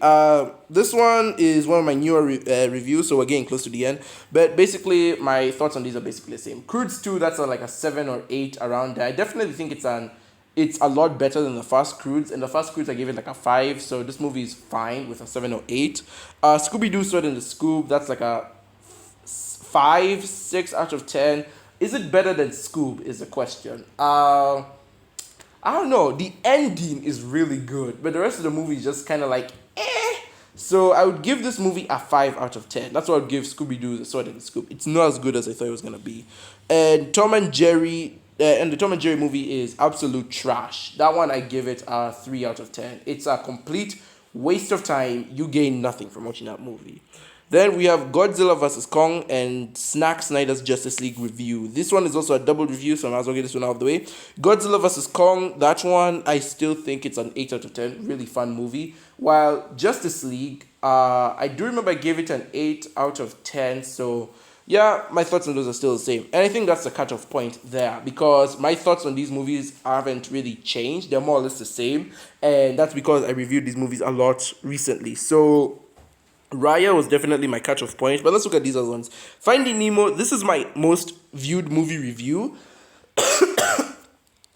This one is one of my newer reviews, so we're getting close to the end. But basically, my thoughts on these are basically the same. Croods 2, that's like a 7 or 8 around there. I definitely think it's a lot better than the first Croods. And the first Croods, I gave it like a 5, so this movie is fine with a 7 or 8. Scooby-Doo, sort of in the Scoob, that's like a 5, 6 out of 10. Is it better than Scoob is the question. I don't know. The ending is really good, but the rest of the movie is just kind of like, eh. So I would give this movie a 5 out of 10. That's what I would give Scooby-Doo, the Sword and the Scoop. It's not as good as I thought it was going to be. And Tom and Jerry, and the Tom and Jerry movie is absolute trash. That one, I give it a 3 out of 10. It's a complete waste of time. You gain nothing from watching that movie. Then we have Godzilla vs. Kong and Snack Snyder's Justice League review. This one is also a double review, so I might as well get this one out of the way. Godzilla vs. Kong, that one, I still think it's an 8 out of 10. Really fun movie. While Justice League, I do remember I gave it an 8 out of 10. So, yeah, my thoughts on those are still the same. And I think that's the cutoff point there, because my thoughts on these movies haven't really changed. They're more or less the same. And that's because I reviewed these movies a lot recently. So Raya was definitely my catch-off point, but let's look at these other ones. Finding Nemo, this is my most viewed movie review, but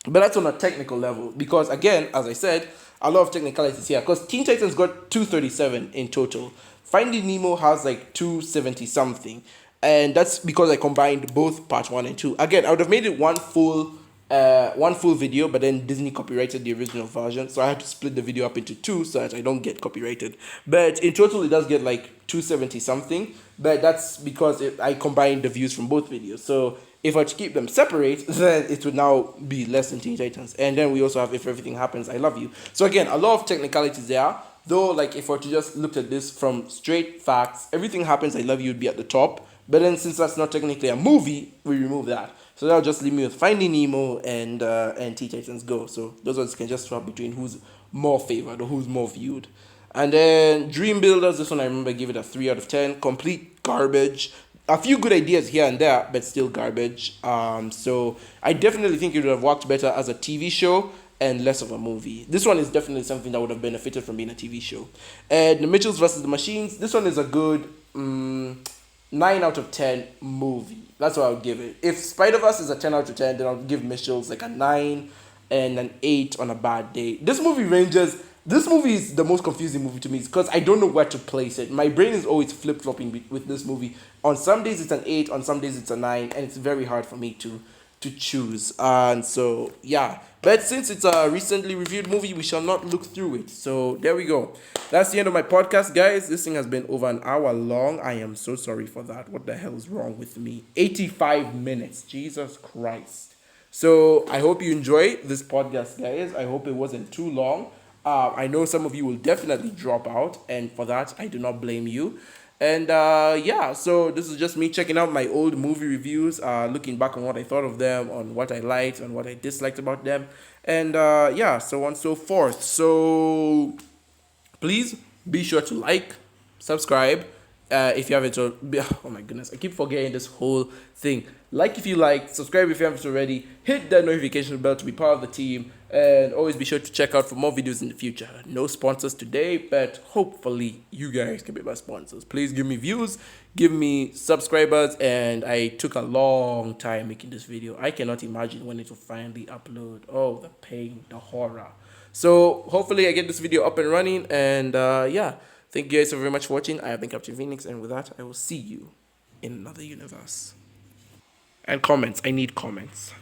that's on a technical level, because again, as I said, a lot of technicalities here, because Teen Titans got 237 in total. Finding Nemo has like 270 something, and that's because I combined both part 1 and 2. Again, I would have made it one full video, but then Disney copyrighted the original version, so I had to split the video up into 2 so that I don't get copyrighted. But in total, it does get like 270 something, but that's because I combined the views from both videos. So if I were to keep them separate, then it would now be less than Teen Titans. And then we also have If Everything Happens, I Love You. So again, a lot of technicalities there, Though, like, if I were to just look at this from straight facts, Everything Happens, I Love You would be at the top. But then, since that's not technically a movie, we remove that. So that'll just leave me with Finding Nemo and Teen Titans Go. So those ones can just swap between who's more favored or who's more viewed. And then Dream Builders, this one I remember give it a 3 out of 10. Complete garbage. A few good ideas here and there, but still garbage. So I definitely think it would have worked better as a TV show and less of a movie. This one is definitely something that would have benefited from being a TV show. And The Mitchells versus the Machines, this one is a good 9 out of 10 movie. That's what I would give it. If Spiderverse is a 10 out of 10, then I'll give Mitchells like a 9 and an 8 on a bad day. This movie is the most confusing movie to me because I don't know where to place it. My brain is always flip flopping with this movie. On some days it's an 8, on some days it's a 9, and it's very hard for me to choose. And so yeah, but since it's a recently reviewed movie, we shall not look through it. So there we go. That's the end of my podcast, guys. This thing has been over an hour long. I am so sorry for that. What the hell is wrong with me? 85 minutes. Jesus Christ. So I hope you enjoy this podcast, guys. I hope it wasn't too long. I know some of you will definitely drop out, and for that, I do not blame you. And yeah, so this is just me checking out my old movie reviews, looking back on what I thought of them, on what I liked, on what I disliked about them, and yeah, so on and so forth. So please be sure to like, subscribe, if you haven't already. Oh my goodness, I keep forgetting this whole thing. Like if you like, subscribe if you haven't already, hit that notification bell to be part of the team, and always be sure to check out for more videos in the future. No sponsors today, but hopefully you guys can be my sponsors. Please give me views, give me subscribers, and I took a long time making this video. I cannot imagine when it will finally upload. Oh, the pain, the horror. So hopefully I get this video up and running, and yeah, thank you guys so very much for watching. I have been Captain Phoenix, and with that, I will see you in another universe. And comments. I need comments.